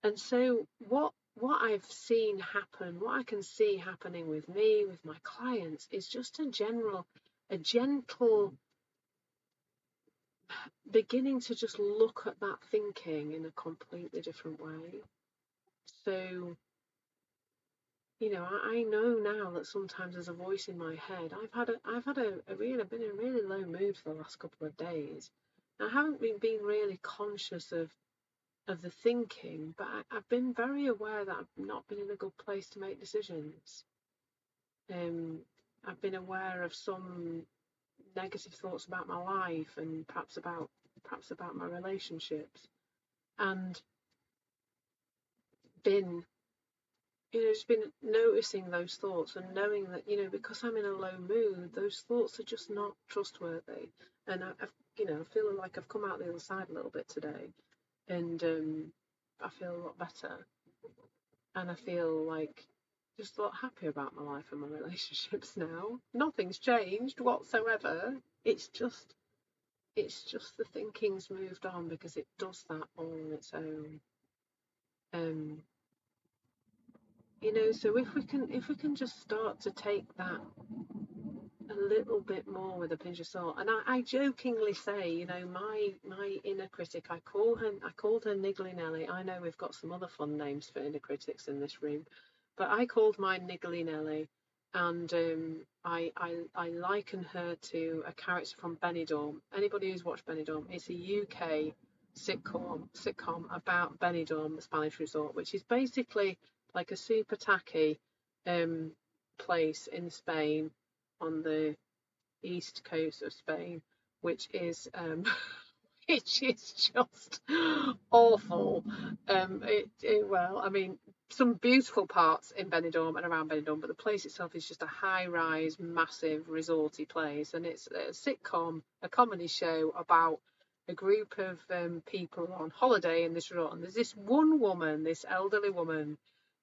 Speaker 1: And so what I've seen happen, what I can see happening with me, with my clients, is just a gentle beginning to just look at that thinking in a completely different way. So, I know now that sometimes there's a voice in my head. I've been in a really low mood for the last couple of days. I haven't been really conscious of the thinking, but I've been very aware that I've not been in a good place to make decisions. I've been aware of some negative thoughts about my life and perhaps about my relationships, and just been noticing those thoughts and knowing that, because I'm in a low mood, those thoughts are just not trustworthy. And I feel like I've come out the other side a little bit today, and I feel a lot better, and I feel like just a lot happier about my life and my relationships now. Nothing's changed whatsoever. It's just the thinking's moved on, because it does that all on its own. So if we can just start to take that a little bit more with a pinch of salt. And I jokingly say, my inner critic, I called her Niggly Nelly. I know we've got some other fun names for inner critics in this room, but I called mine Niggly Nelly, and I liken her to a character from Benidorm. Anybody who's watched Benidorm, it's a UK sitcom about Benidorm, the Spanish resort, which is basically like a super tacky place in Spain, on the east coast of Spain, which is just awful. Some beautiful parts in Benidorm and around Benidorm, but the place itself is just a high-rise, massive, resorty place, and it's a sitcom, a comedy show about a group of people on holiday in this resort, and there's this one woman, this elderly woman,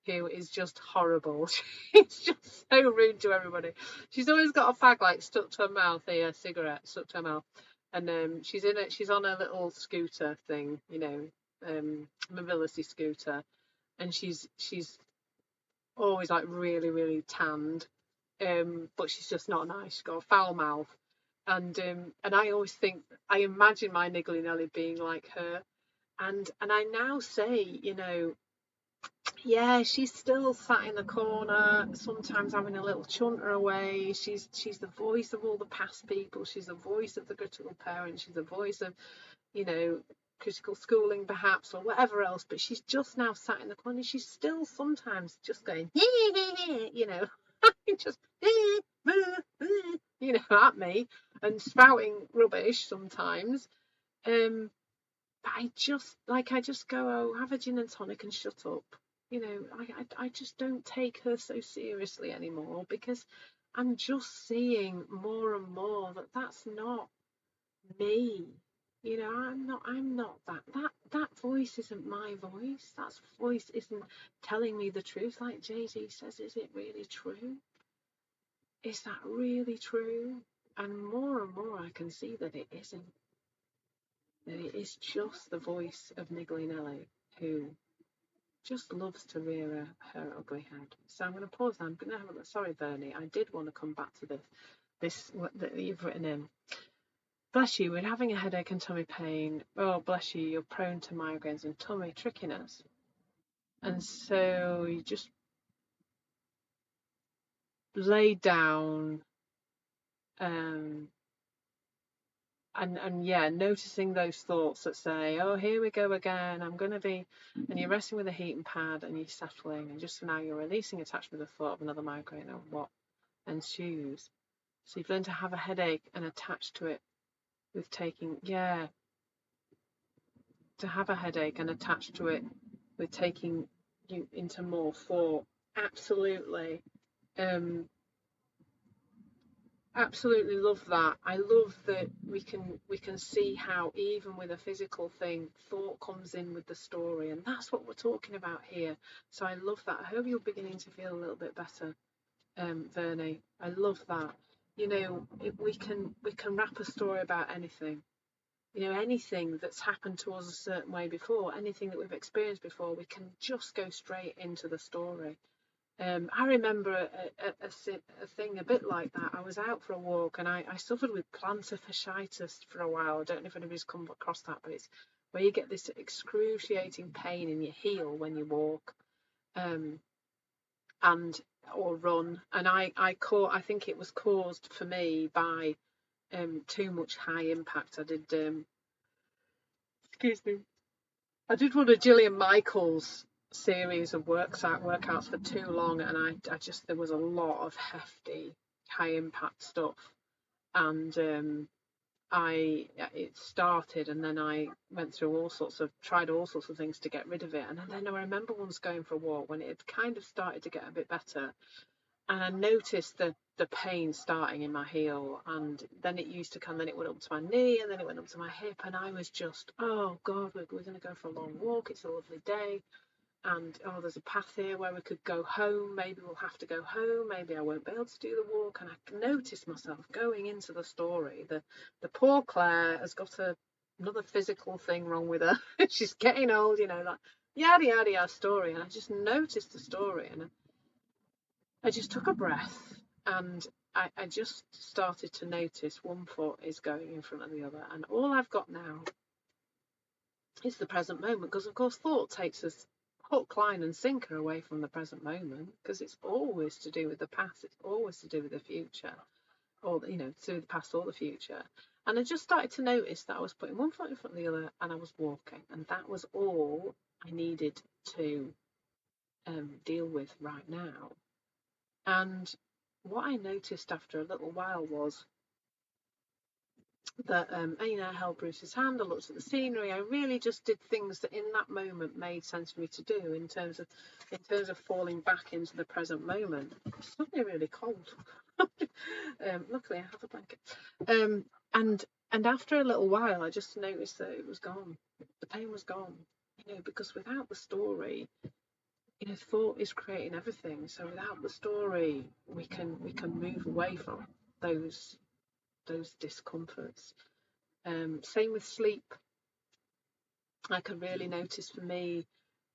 Speaker 1: who is just horrible. She's just so rude to everybody. She's always got a fag like stuck to her mouth, a cigarette stuck to her mouth, and she's on a little scooter thing, mobility scooter, and she's always like really, really tanned, but she's just not nice. She's got a foul mouth, and I always imagine my Niggly Nelly being like her, and I now say, yeah, she's still sat in the corner, sometimes having a little chunter away. She's the voice of all the past people. She's the voice of the critical parent. She's the voice of, critical schooling, perhaps, or whatever else. But she's just now sat in the corner. She's still sometimes just going, just, at me, and spouting rubbish sometimes. But I just go, oh, have a gin and tonic and shut up. I just don't take her so seriously anymore, because I'm just seeing more and more that that's not me. I'm not that voice isn't my voice. That voice isn't telling me the truth. Like JG says, is it really true? Is that really true? And more I can see that it isn't. That it is just the voice of Niggly Nelly, who just loves to rear her ugly head. So I'm going to pause now. I'm going to have a look. Sorry, Bernie, I did want to come back to this that you've written in. Bless you, we're having a headache and tummy pain. Oh, bless you, you're prone to migraines and tummy trickiness. And so you just lay down, and yeah, noticing those thoughts that say, oh, here we go again, I'm going to be, and you're resting with a heating pad and you're settling, and just now you're releasing attachment with the thought of another migraine and what ensues. So you've learned to have a headache and attach to it with taking, to have a headache and attach to it with taking you into more thought Absolutely. Um, Absolutely love that. I love that we can see how even with a physical thing, thought comes in with the story, and that's what we're talking about here. So I love that. I hope you're beginning to feel a little bit better, Vernie. I love that. We can wrap a story about anything. Anything that's happened to us a certain way before, anything that we've experienced before, we can just go straight into the story. I remember a thing a bit like that. I was out for a walk and I suffered with plantar fasciitis for a while. I don't know if anybody's come across that, but it's where you get this excruciating pain in your heel when you walk, um, and or run. And I think it was caused for me by too much high impact. Excuse me, I did one of Gillian Michaels' series of workouts for too long, and I just there was a lot of hefty, high impact stuff, and I it started, and then I went through tried all sorts of things to get rid of it, and then I remember once going for a walk when it had kind of started to get a bit better, and I noticed the pain starting in my heel, and then it used to come, then it went up to my knee, and then it went up to my hip, and I was just, oh God, we're going to go for a long walk. It's a lovely day, and oh, there's a path here where we could go home. Maybe we'll have to go home. Maybe I won't be able to do the walk. And I noticed myself going into the story. The poor Claire has got another physical thing wrong with her. She's getting old, like yada yada yada story. And I just noticed the story, and I just took a breath, and I just started to notice one foot is going in front of the other, and all I've got now is the present moment, because of course thought takes us hook, line and sinker away from the present moment, because it's always to do with the past, it's always to do with the future, or to do with the past or the future. And I just started to notice that I was putting one foot in front of the other, and I was walking, and that was all I needed to deal with right now. And what I noticed after a little while was that I held Bruce's hand, I looked at the scenery, I really just did things that in that moment made sense for me to do in terms of falling back into the present moment. It's suddenly really cold. Luckily I have a blanket. And after a little while I just noticed that it was gone. The pain was gone. Because without the story, thought is creating everything. So without the story, we can move away from those discomforts. Same with sleep. I can really notice for me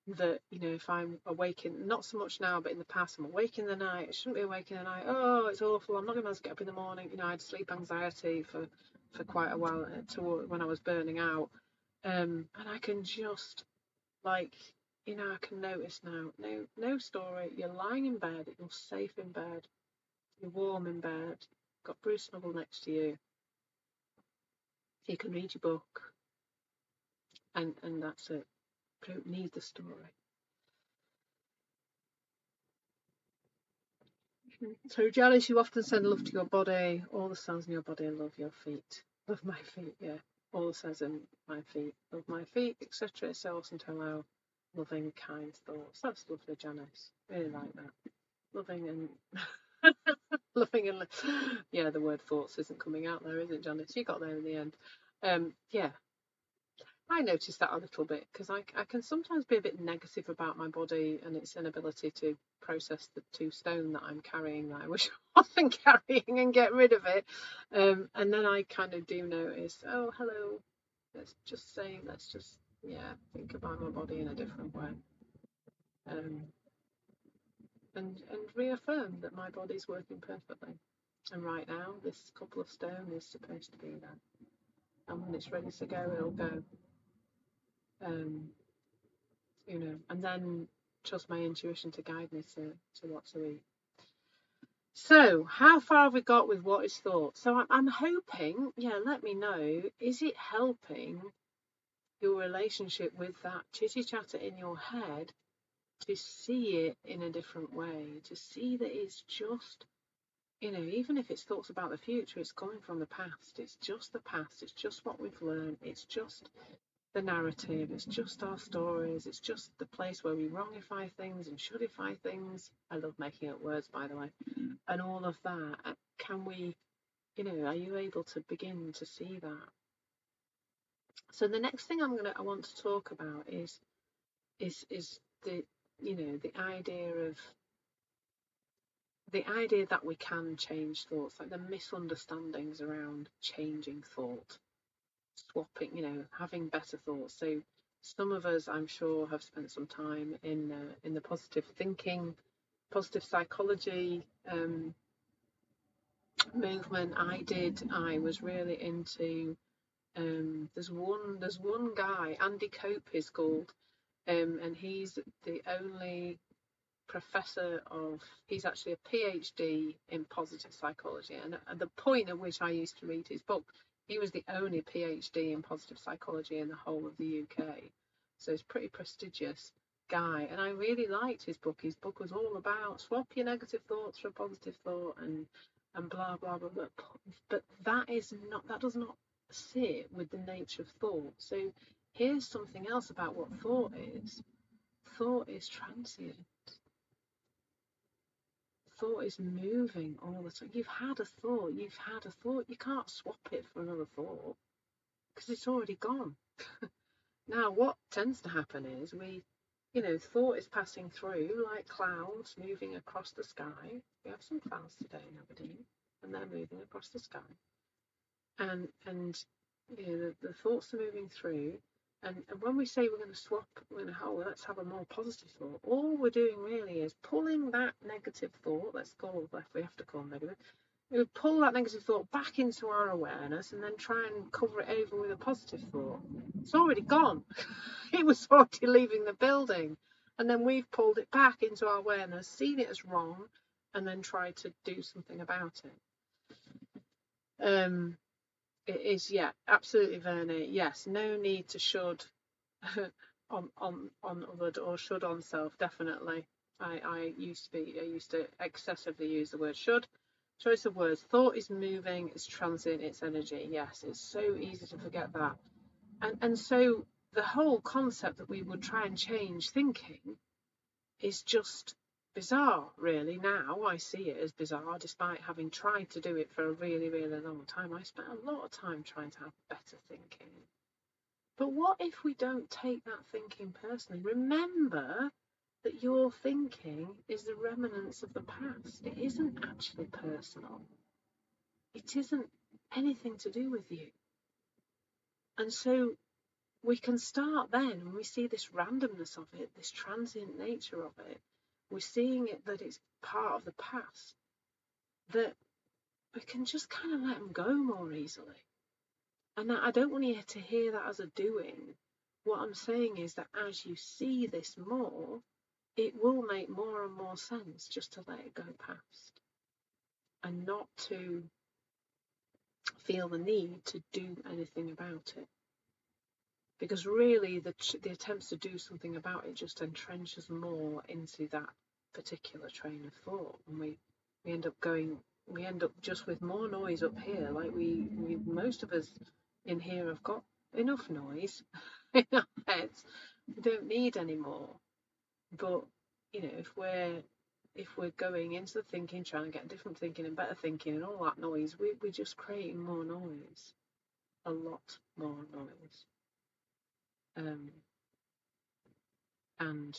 Speaker 1: that if I'm awake not so much now, but in the past, I'm awake in the night. I shouldn't be awake in the night. Oh, it's awful. I'm not going to be able to get up in the morning. I had sleep anxiety for quite a while when I was burning out. And I can just I can notice now. No story. You're lying in bed. You're safe in bed. You're warm in bed. Got Bruce snuggled next to you. You can read your book, and that's it. You don't need the story. So, Janice, you often send love to your body. All the cells in your body love your feet. Love my feet, yeah. All the cells in my feet love my feet, etc. It's so awesome to allow loving, kind thoughts. That's lovely, Janice. Really like that. Loving and loving and yeah, the word thoughts isn't coming out there, is it, Janice? You got there in the end. Yeah, I noticed that a little bit, because I can sometimes be a bit negative about my body and its inability to process the 2 stone that I'm carrying that I wish I wasn't carrying, and get rid of it. And then I kind of do notice, oh, hello, let's just think about my body in a different way. Um, and reaffirm that my body's working perfectly. And right now, this couple of stone is supposed to be there. And when it's ready to go, it'll go. And then trust my intuition to guide me to what to eat. So, how far have we got with what is thought? So, I'm hoping, let me know, is it helping your relationship with that chitty chatter in your head to see it in a different way, to see that it's just, even if it's thoughts about the future, it's coming from the past. It's just the past. It's just what we've learned. It's just the narrative, it's just our stories, it's just the place where we wrongify things and shouldigify things. I love making up words, by the way, and all of that. Can we, are you able to begin to see that? So the next thing I want to talk about is the the idea that we can change thoughts, like the misunderstandings around changing thought, swapping, having better thoughts. So some of us, I'm sure, have spent some time in the positive thinking, positive psychology movement. I was really into. There's one guy, Andy Cope is called, and he's the only professor he's actually a PhD in positive psychology, and at the point at which I used to read his book, he was the only PhD in positive psychology in the whole of the UK, so he's a pretty prestigious guy, and I really liked his book. His book was all about swap your negative thoughts for a positive thought and blah blah blah, but that does not sit with the nature of thought. So here's something else about what thought is. Thought is transient. Thought is moving all the time. You've had a thought. You can't swap it for another thought because it's already gone. Now, what tends to happen is thought is passing through like clouds moving across the sky. We have some clouds today in Aberdeen, and they're moving across the sky. And the thoughts are moving through. And when we say we're going to swap, let's have a more positive thought, all we're doing really is pulling that negative thought, we have to call them negative, we would pull that negative thought back into our awareness and then try and cover it over with a positive thought. It's already gone. It was already leaving the building. And then we've pulled it back into our awareness, seen it as wrong, and then tried to do something about it. It is, yeah, absolutely, Vernie. Yes, no need to should on other or should on self. Definitely, I used to excessively use the word should. Choice of words. Thought is moving. It's transient. It's energy. Yes, it's so easy to forget that. And so the whole concept that we would try and change thinking is just bizarre, really. Now I see it as bizarre, despite having tried to do it for a really, really long time. I spent a lot of time trying to have better thinking. But what if we don't take that thinking personally? Remember that your thinking is the remnants of the past. It isn't actually personal. It isn't anything to do with you. And so we can start then when we see this randomness of it, this transient nature of it. We're seeing it that it's part of the past, that we can just kind of let them go more easily. And I don't want you to hear that as a doing. What I'm saying is that as you see this more, it will make more and more sense just to let it go past and not to feel the need to do anything about it. Because really the attempts to do something about it just entrenches more into that particular train of thought, and we end up just with more noise up here. Like we most of us in here have got enough noise in our heads. We don't need any more. But if we're going into the thinking, trying to get different thinking and better thinking and all that noise, we're just creating more noise, a lot more noise. And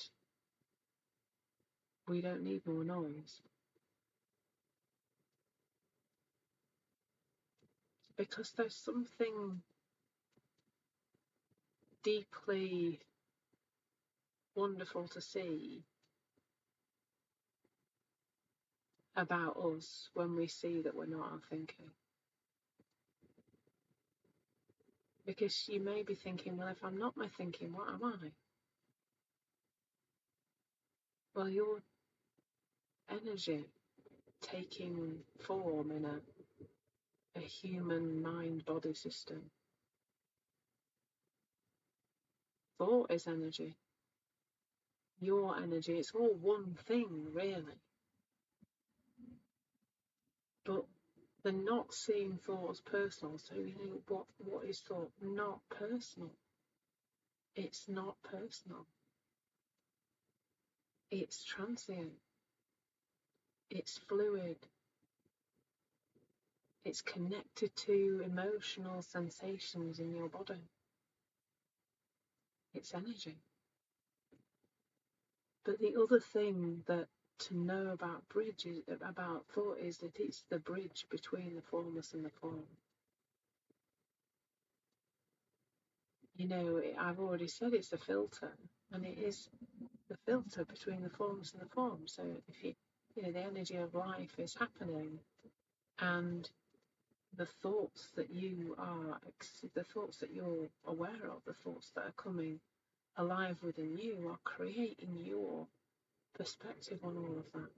Speaker 1: we don't need more noise, because there's something deeply wonderful to see about us when we see that we're not our thinking. Because you may be thinking, well, if I'm not my thinking, what am I? Well, your energy taking form in a human mind-body system. Thought is energy. Your energy, it's all one thing, really. But they're not seeing thought as personal. So, what is thought? Not personal. It's not personal. It's transient. It's fluid. It's connected to emotional sensations in your body. It's energy. But the other thing that to know about about thought is that it's the bridge between the formless and the form. You know, I've already said it's a filter, and it is the filter between the formless and the form. So if you know, the energy of life is happening, and the thoughts that you are, the thoughts that you're aware of, the thoughts that are coming alive within you are creating your perspective on all of that.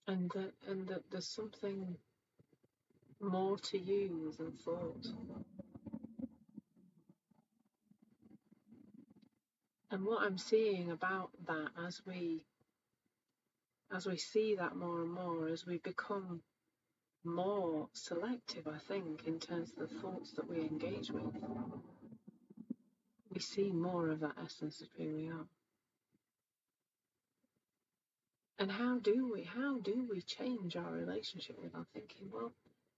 Speaker 1: And that there's something more to you than thought. And what I'm seeing about that as we see that more and more, as we become more selective, I think, in terms of the thoughts that we engage with, we see more of that essence of who we are. And how do we change our relationship with our thinking? Well,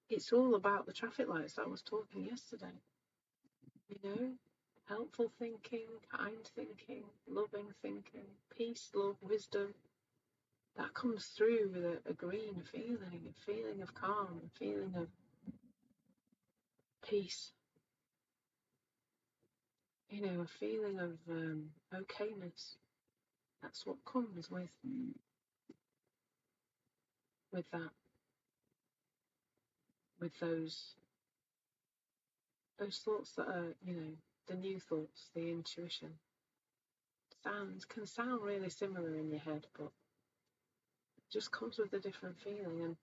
Speaker 1: it's all about the traffic lights that I was talking yesterday. You know, helpful thinking, kind thinking, loving thinking, peace, love, wisdom. That comes through with a green feeling, a feeling of calm, a feeling of peace. You know, a feeling of okayness. That's what comes with that, with those thoughts that are, you know, the new thoughts, the intuition. Can sound really similar in your head, but it just comes with a different feeling. And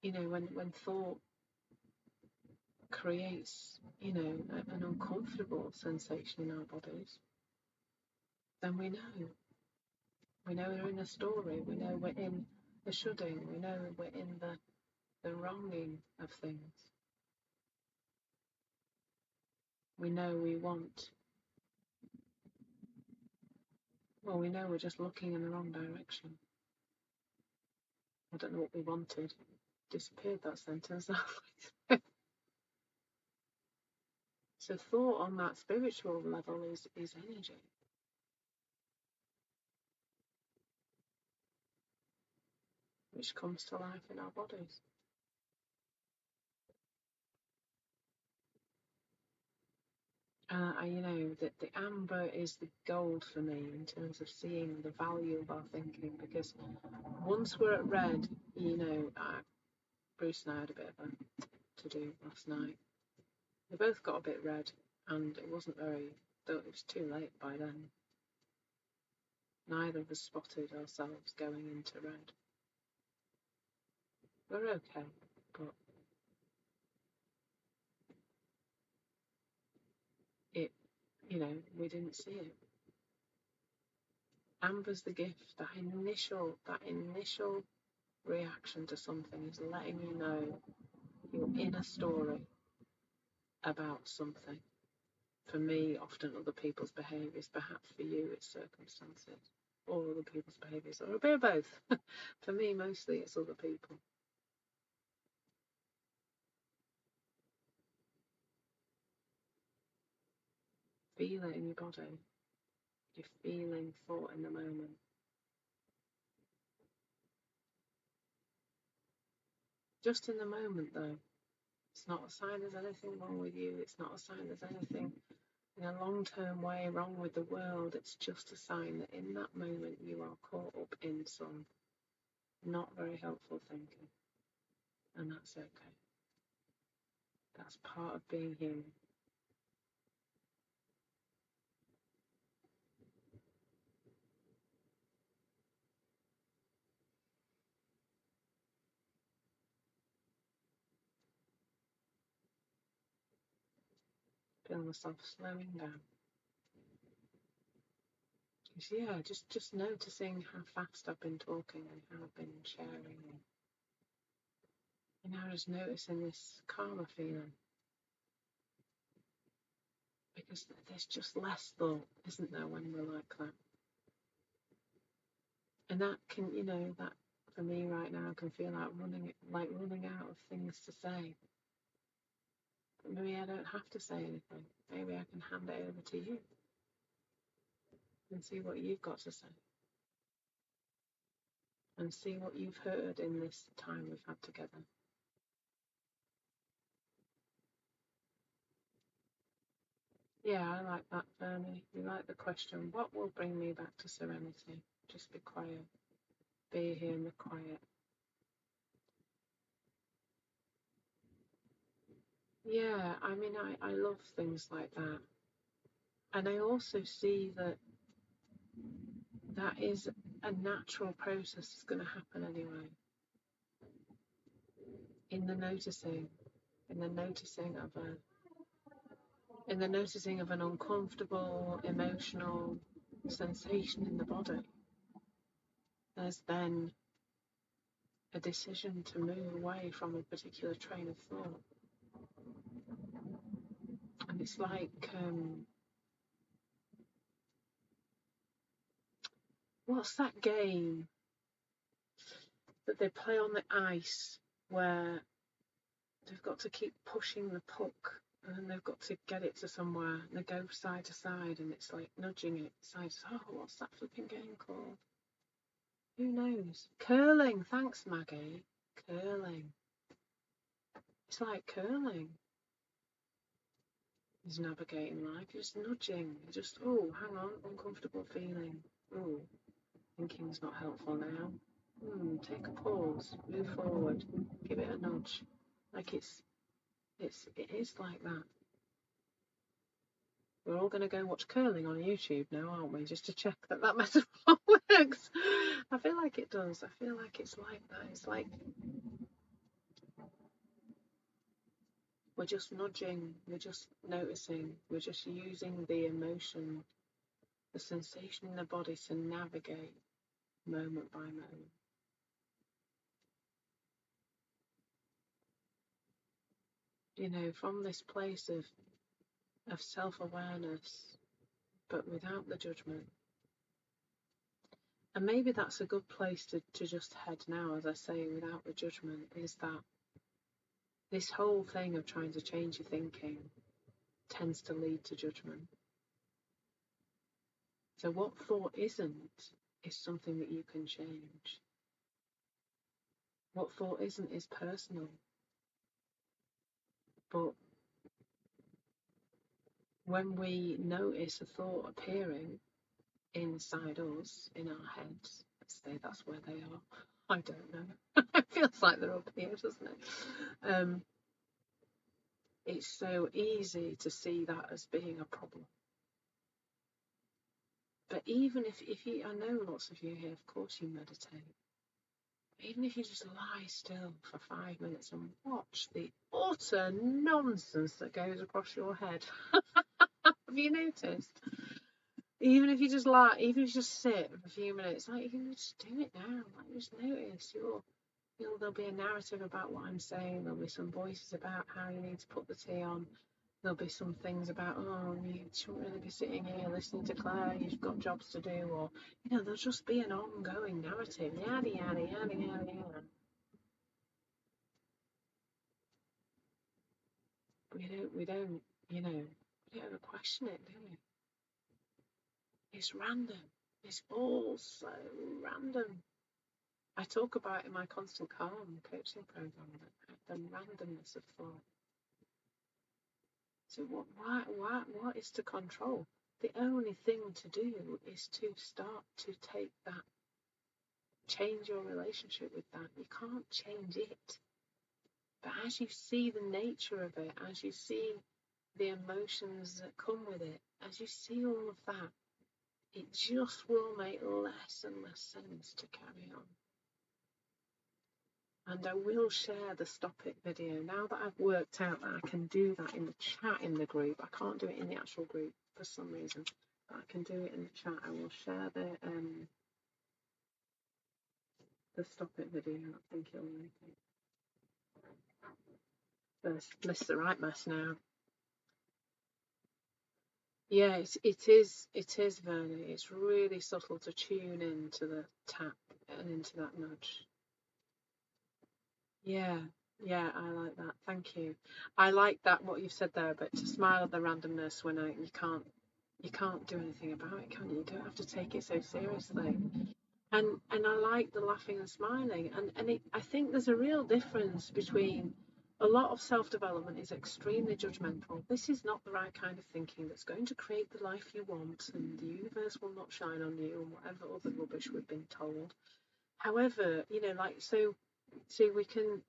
Speaker 1: you know, when thought creates, you know, an uncomfortable sensation in our bodies, then we know we're in a story. We know we're in the shoulding. We know we're in the wronging of things. We know we know we're just looking in the wrong direction. I don't know what we wanted. Disappeared that sentence. So thought on that spiritual level is energy. Which comes to life in our bodies. You know, that the amber is the gold for me in terms of seeing the value of our thinking, because once we're at red, you know, Bruce and I had a bit of a to-do last night. We both got a bit red, and it wasn't though it was too late by then. Neither of us spotted ourselves going into red. We're okay, but it, you know, we didn't see it. Amber's the gift. That initial reaction to something is letting you know you're in a story about something. For me, often other people's behaviours. Perhaps for you, it's circumstances or other people's behaviours, or a bit of both. For me, mostly it's other people. Feel it in your body. You're feeling thought in the moment. Just in the moment, though. It's not a sign there's anything wrong with you. It's not a sign there's anything in a long-term way wrong with the world. It's just a sign that in that moment you are caught up in some not very helpful thinking. And that's okay. That's part of being human. Feel myself slowing down. just noticing how fast I've been talking and how I've been sharing, and now just noticing this calmer feeling, because there's just less thought, isn't there, when we're like that? And that can, that for me right now can feel like running out of things to say. But maybe I don't have to say anything. Maybe I can hand it over to you and see what you've got to say, and see what you've heard in this time we've had together. Yeah, I like that, Bernie. You like the question, what will bring me back to serenity? Just be quiet. Be here in the quiet. Yeah, I mean, I love things like that. And I also see that is a natural process that's going to happen anyway. In the noticing of an uncomfortable emotional sensation in the body, there's then a decision to move away from a particular train of thought. And it's like, what's that game that they play on the ice where they've got to keep pushing the puck and then they've got to get it to somewhere, and they go side to side, and it's like nudging it side to side. Oh, what's that flipping game called? Who knows? Curling. Thanks, Maggie. Curling. It's like curling. It's navigating life. You're just nudging. You're just, oh, hang on, uncomfortable feeling. Oh, thinking's not helpful now. Take a pause. Move forward. Give it a nudge. Like it is like that. We're all going to go watch curling on YouTube now, aren't we? Just to check that metaphor works. I feel like it does. I feel like it's like that. It's like we're just nudging, we're just noticing, we're just using the emotion, the sensation in the body to navigate moment by moment. From this place of self-awareness, but without the judgment. And maybe that's a good place to just head now, as I say, without the judgment, is that this whole thing of trying to change your thinking tends to lead to judgment. So what thought isn't is something that you can change. What thought isn't is personal. But when we notice a thought appearing inside us, in our heads, let's say that's where they are, I don't know. It feels like they're up here, doesn't it? It's so easy to see that as being a problem. But even if you, I know lots of you here, of course you meditate. Even if you just lie still for 5 minutes and watch the utter nonsense that goes across your head. Have you noticed? Even if you just lie, even if you just sit for a few minutes, like, you can just do it now. Like, just notice. There'll be a narrative about what I'm saying. There'll be some voices about how you need to put the tea on. There'll be some things about, oh, you shouldn't really be sitting here listening to Claire, you've got jobs to do, or, there'll just be an ongoing narrative, yada, yada, yada, yada, yada. We don't ever question it, do we? It's random. It's all so random. I talk about in my Constant Calm coaching program the randomness of thought. So what is to control? The only thing to do is to start to take that, change your relationship with that. You can't change it. But as you see the nature of it, as you see the emotions that come with it, as you see all of that, it just will make less and less sense to carry on. And I will share the Stop It video. Now that I've worked out that I can do that in the chat in the group, I can't do it in the actual group for some reason. I can do it in the chat. I will share the stop it video. I think it'll make it. This list's the right mess now. Yeah, it is, Vernie. It's really subtle to tune into the tap and into that nudge. Yeah, I like that. Thank you. I like that what you've said there, but to smile at the randomness when you can't do anything about it, can you? You don't have to take it so seriously. And I like the laughing and smiling, and I think there's a real difference between a lot of self-development is extremely judgmental. This is not the right kind of thinking that's going to create the life you want, and the universe will not shine on you, and whatever other rubbish we've been told. However, so we can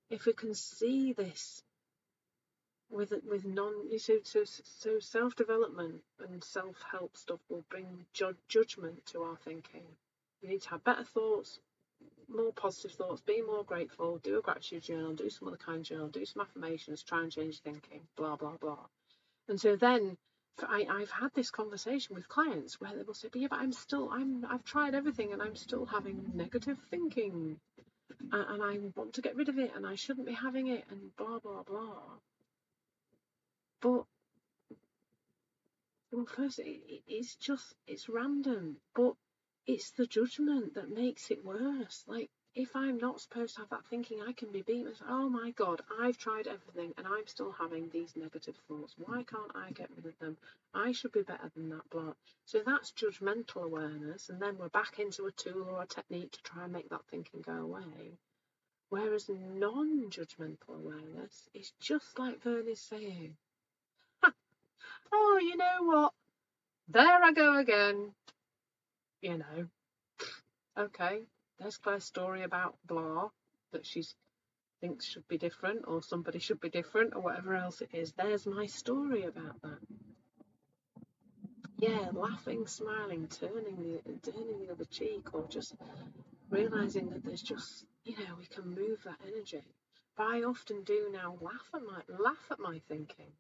Speaker 1: if we can see this with non so self-development and self-help stuff will bring judgment to our thinking. We need to have better thoughts, more positive thoughts, be more grateful, do a gratitude journal, do some other kind journal, do some affirmations, try and change thinking, blah blah blah. And so then I've had this conversation with clients where they will say, but I've tried everything and I'm still having negative thinking, and I want to get rid of it and I shouldn't be having it, and blah blah blah. But well, first, it's random, but it's the judgment that makes it worse. Like, if I'm not supposed to have that thinking, I can be beaten. Oh my God, I've tried everything and I'm still having these negative thoughts. Why can't I get rid of them? I should be better than that, blah. So that's judgmental awareness, and then we're back into a tool or a technique to try and make that thinking go away. Whereas non-judgmental awareness is just like Vern is saying, oh, you know what? There I go again. Okay, there's Claire's story about blah, that she thinks should be different, or somebody should be different, or whatever else it is. There's my story about that. Yeah, laughing, smiling, turning the other cheek, or just realizing that there's just, we can move that energy. But I often do now laugh at my thinking.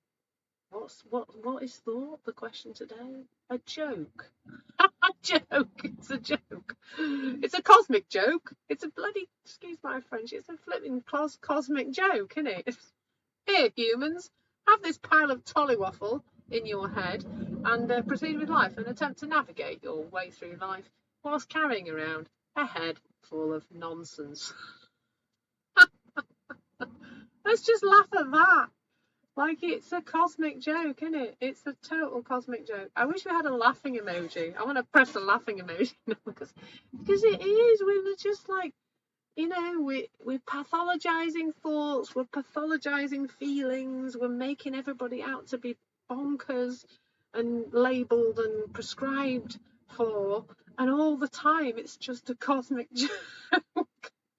Speaker 1: What is thought? The question today? A joke. A joke. It's a joke. It's a cosmic joke. It's a bloody, excuse my French, it's a flipping cosmic joke, isn't it? Here, humans, have this pile of tollywaffle in your head and proceed with life and attempt to navigate your way through life whilst carrying around a head full of nonsense. Let's just laugh at that. Like, it's a cosmic joke, isn't it? It's a total cosmic joke. I wish we had a laughing emoji. I want to press the laughing emoji now because it is. We're just like, we're pathologizing thoughts, we're pathologizing feelings, we're making everybody out to be bonkers and labelled and prescribed for, and all the time it's just a cosmic joke.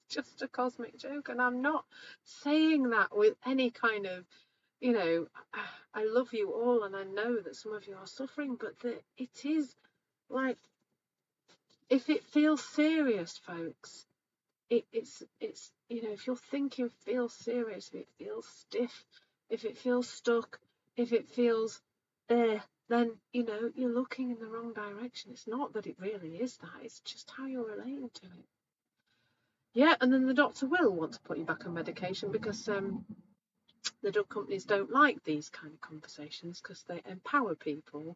Speaker 1: Just a cosmic joke. And I'm not saying that with any kind of, I love you all, and I know that some of you are suffering, but it is like, if it feels serious, folks, it's if your thinking feels serious, if it feels stiff, if it feels stuck, if it feels then you're looking in the wrong direction. It's not that it really is that, it's just how you're relating to it. Yeah, and then the doctor will want to put you back on medication because the drug companies don't like these kind of conversations because they empower people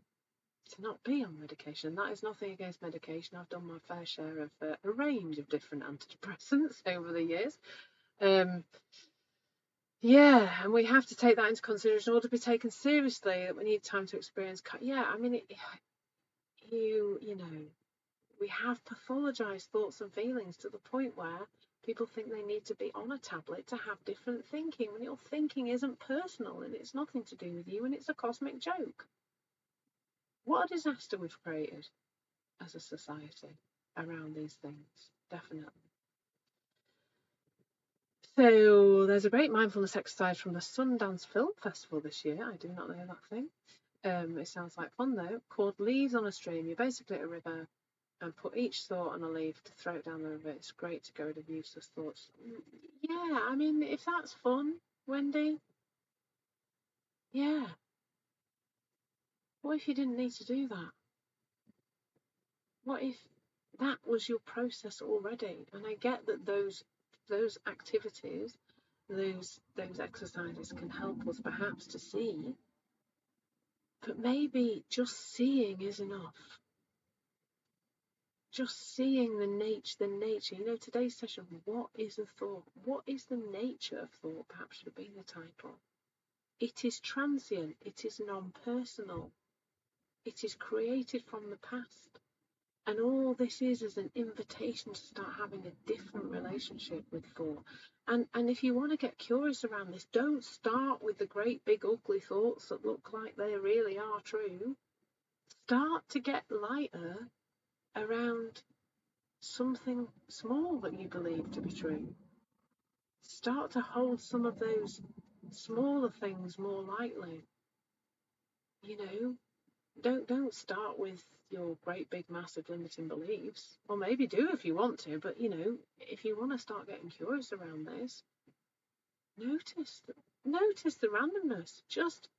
Speaker 1: to not be on medication. That is nothing against medication. I've done my fair share of a range of different antidepressants over the years. Yeah, and we have to take that into consideration in order to be taken seriously, that we need time to experience. Yeah, I mean, we have pathologized thoughts and feelings to the point where people think they need to be on a tablet to have different thinking, when your thinking isn't personal and it's nothing to do with you and it's a cosmic joke. What a disaster we've created as a society around these things, definitely. So there's a great mindfulness exercise from the Sundance Film Festival this year. I do not know that thing. It sounds like fun though, called Leaves on a Stream. You're basically at a river and put each thought on a leaf to throw it down the river. It's great to go rid of useless thoughts. Yeah, I mean, if that's fun, Wendy, yeah. What if you didn't need to do that? What if that was your process already? And I get that those activities, those exercises can help us perhaps to see, but maybe just seeing is enough. Just seeing the nature. You know, today's session, what is a thought? What is the nature of thought? Perhaps should have been the title. It is transient. It is non-personal. It is created from the past. And all this is an invitation to start having a different relationship with thought. And if you want to get curious around this, don't start with the great big ugly thoughts that look like they really are true. Start to get lighter around something small that you believe to be true. Start to hold some of those smaller things more lightly. You know, don't start with your great big massive limiting beliefs, or maybe do if you want to, but you know, if you want to start getting curious around this, notice the randomness. Just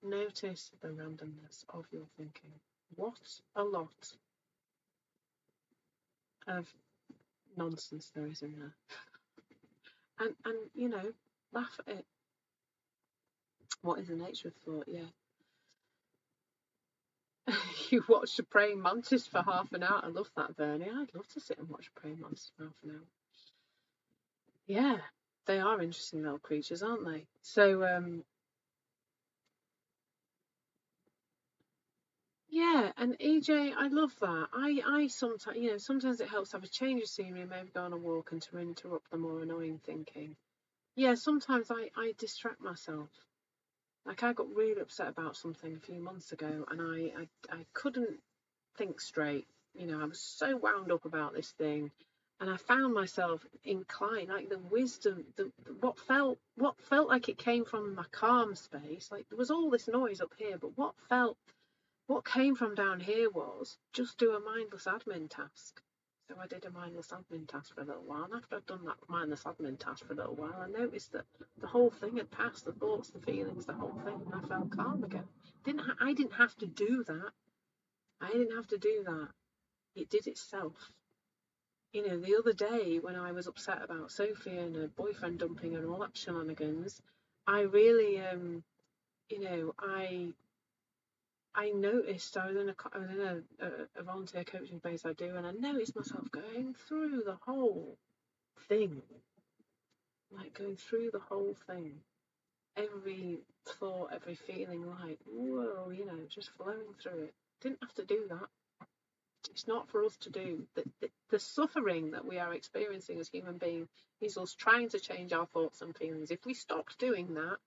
Speaker 1: notice the randomness of your thinking. What a lot of nonsense there is in there. And you know, laugh at it. What is the nature of thought? Yeah. You watched a praying mantis for half an hour. I love that, Bernie. I'd love to sit and watch a praying mantis for half an hour. Yeah, they are interesting little creatures, aren't they? So, yeah, and EJ, I love that. I sometimes, you know, sometimes it helps to have a change of scenery, maybe go on a walk and to interrupt the more annoying thinking. Yeah, sometimes I distract myself. Like I got really upset about something a few months ago, and I couldn't think straight. You know, I was so wound up about this thing, and I found myself inclined, like the wisdom, what felt like it came from my calm space. Like there was all this noise up here, but what came from down here was just do a mindless admin task. So I did a mindless admin task for a little while, and after I'd done that mindless admin task for a little while, I noticed that the whole thing had passed, the thoughts, the feelings, the whole thing, and I felt calm again. I didn't have to do that. I didn't have to do that. It did itself. You know, the other day when I was upset about Sophie and her boyfriend dumping and all that shenanigans, I really, you know, I noticed I was in a volunteer coaching base I do, and I noticed myself going through the whole thing, like going through the whole thing, every thought, every feeling, like whoa, you know, just flowing through it. Didn't have to do that. It's not for us to do. The suffering that we are experiencing as human beings is us trying to change our thoughts and feelings. If we stopped doing that,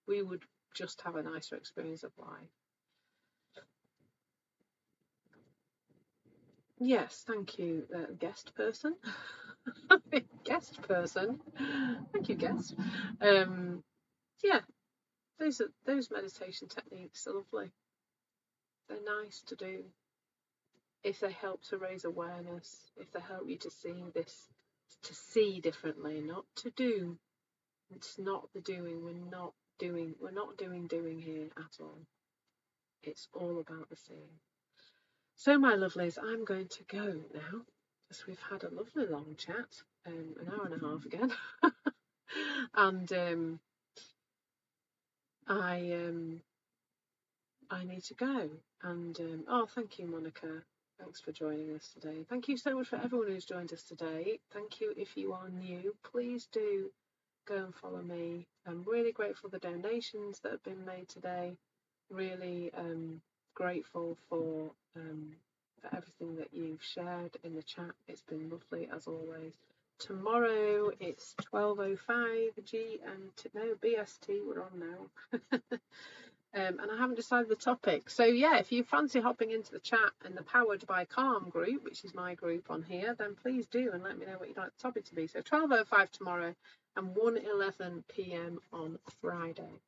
Speaker 1: we would just have a nicer experience of life. Yes, thank you, guest person. Guest person. Thank you, guest. Yeah, those meditation techniques are lovely. They're nice to do. If they help to raise awareness, if they help you to see differently, not to do. It's not the doing. We're not doing here at all. It's all about the seeing. So my lovelies, I'm going to go now, because we've had a lovely long chat, an hour and a half again. And I need to go. And oh, thank you, Monica. Thanks for joining us today. Thank you so much for everyone who's joined us today. Thank you if you are new. Please do go and follow me. I'm really grateful for the donations that have been made today. Really grateful for everything that you've shared in the chat. It's been lovely as always. Tomorrow it's 12:05 BST. We're on now. And I haven't decided the topic. So yeah, if you fancy hopping into the chat in the Powered by Calm group, which is my group on here, then please do and let me know what you'd like the topic to be. So 12:05 tomorrow and 1:11 p.m. on Friday.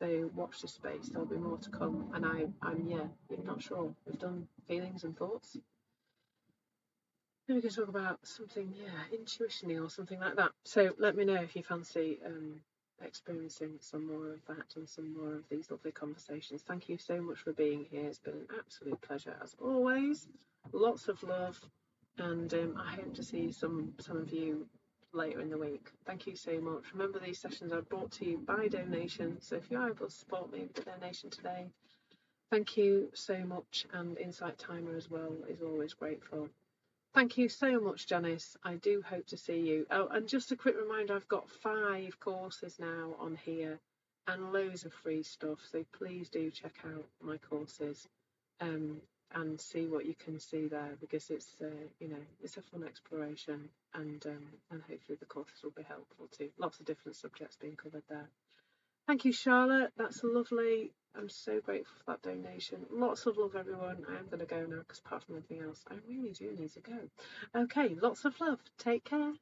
Speaker 1: So watch the space. There'll be more to come. And I'm not sure. We've done feelings and thoughts. Maybe we can talk about something, intuition-y or something like that. So let me know if you fancy experiencing some more of that and some more of these lovely conversations. Thank you so much for being here. It's been an absolute pleasure as always. Lots of love, and I hope to see some of you later in the week. Thank you so much. Remember, these sessions are brought to you by donation, so if you're able to support me with a donation today, thank you so much. And Insight Timer as well is always grateful. Thank you so much, Janice. I do hope to see you. Oh, and just a quick reminder, I've got 5 courses now on here and loads of free stuff. So please do check out my courses and see what you can see there, because it's it's a fun exploration, and hopefully the courses will be helpful too. Lots of different subjects being covered there. Thank you, Charlotte. That's lovely. I'm so grateful for that donation. Lots of love, everyone. I am going to go now because apart from anything else, I really do need to go. Okay, lots of love. Take care.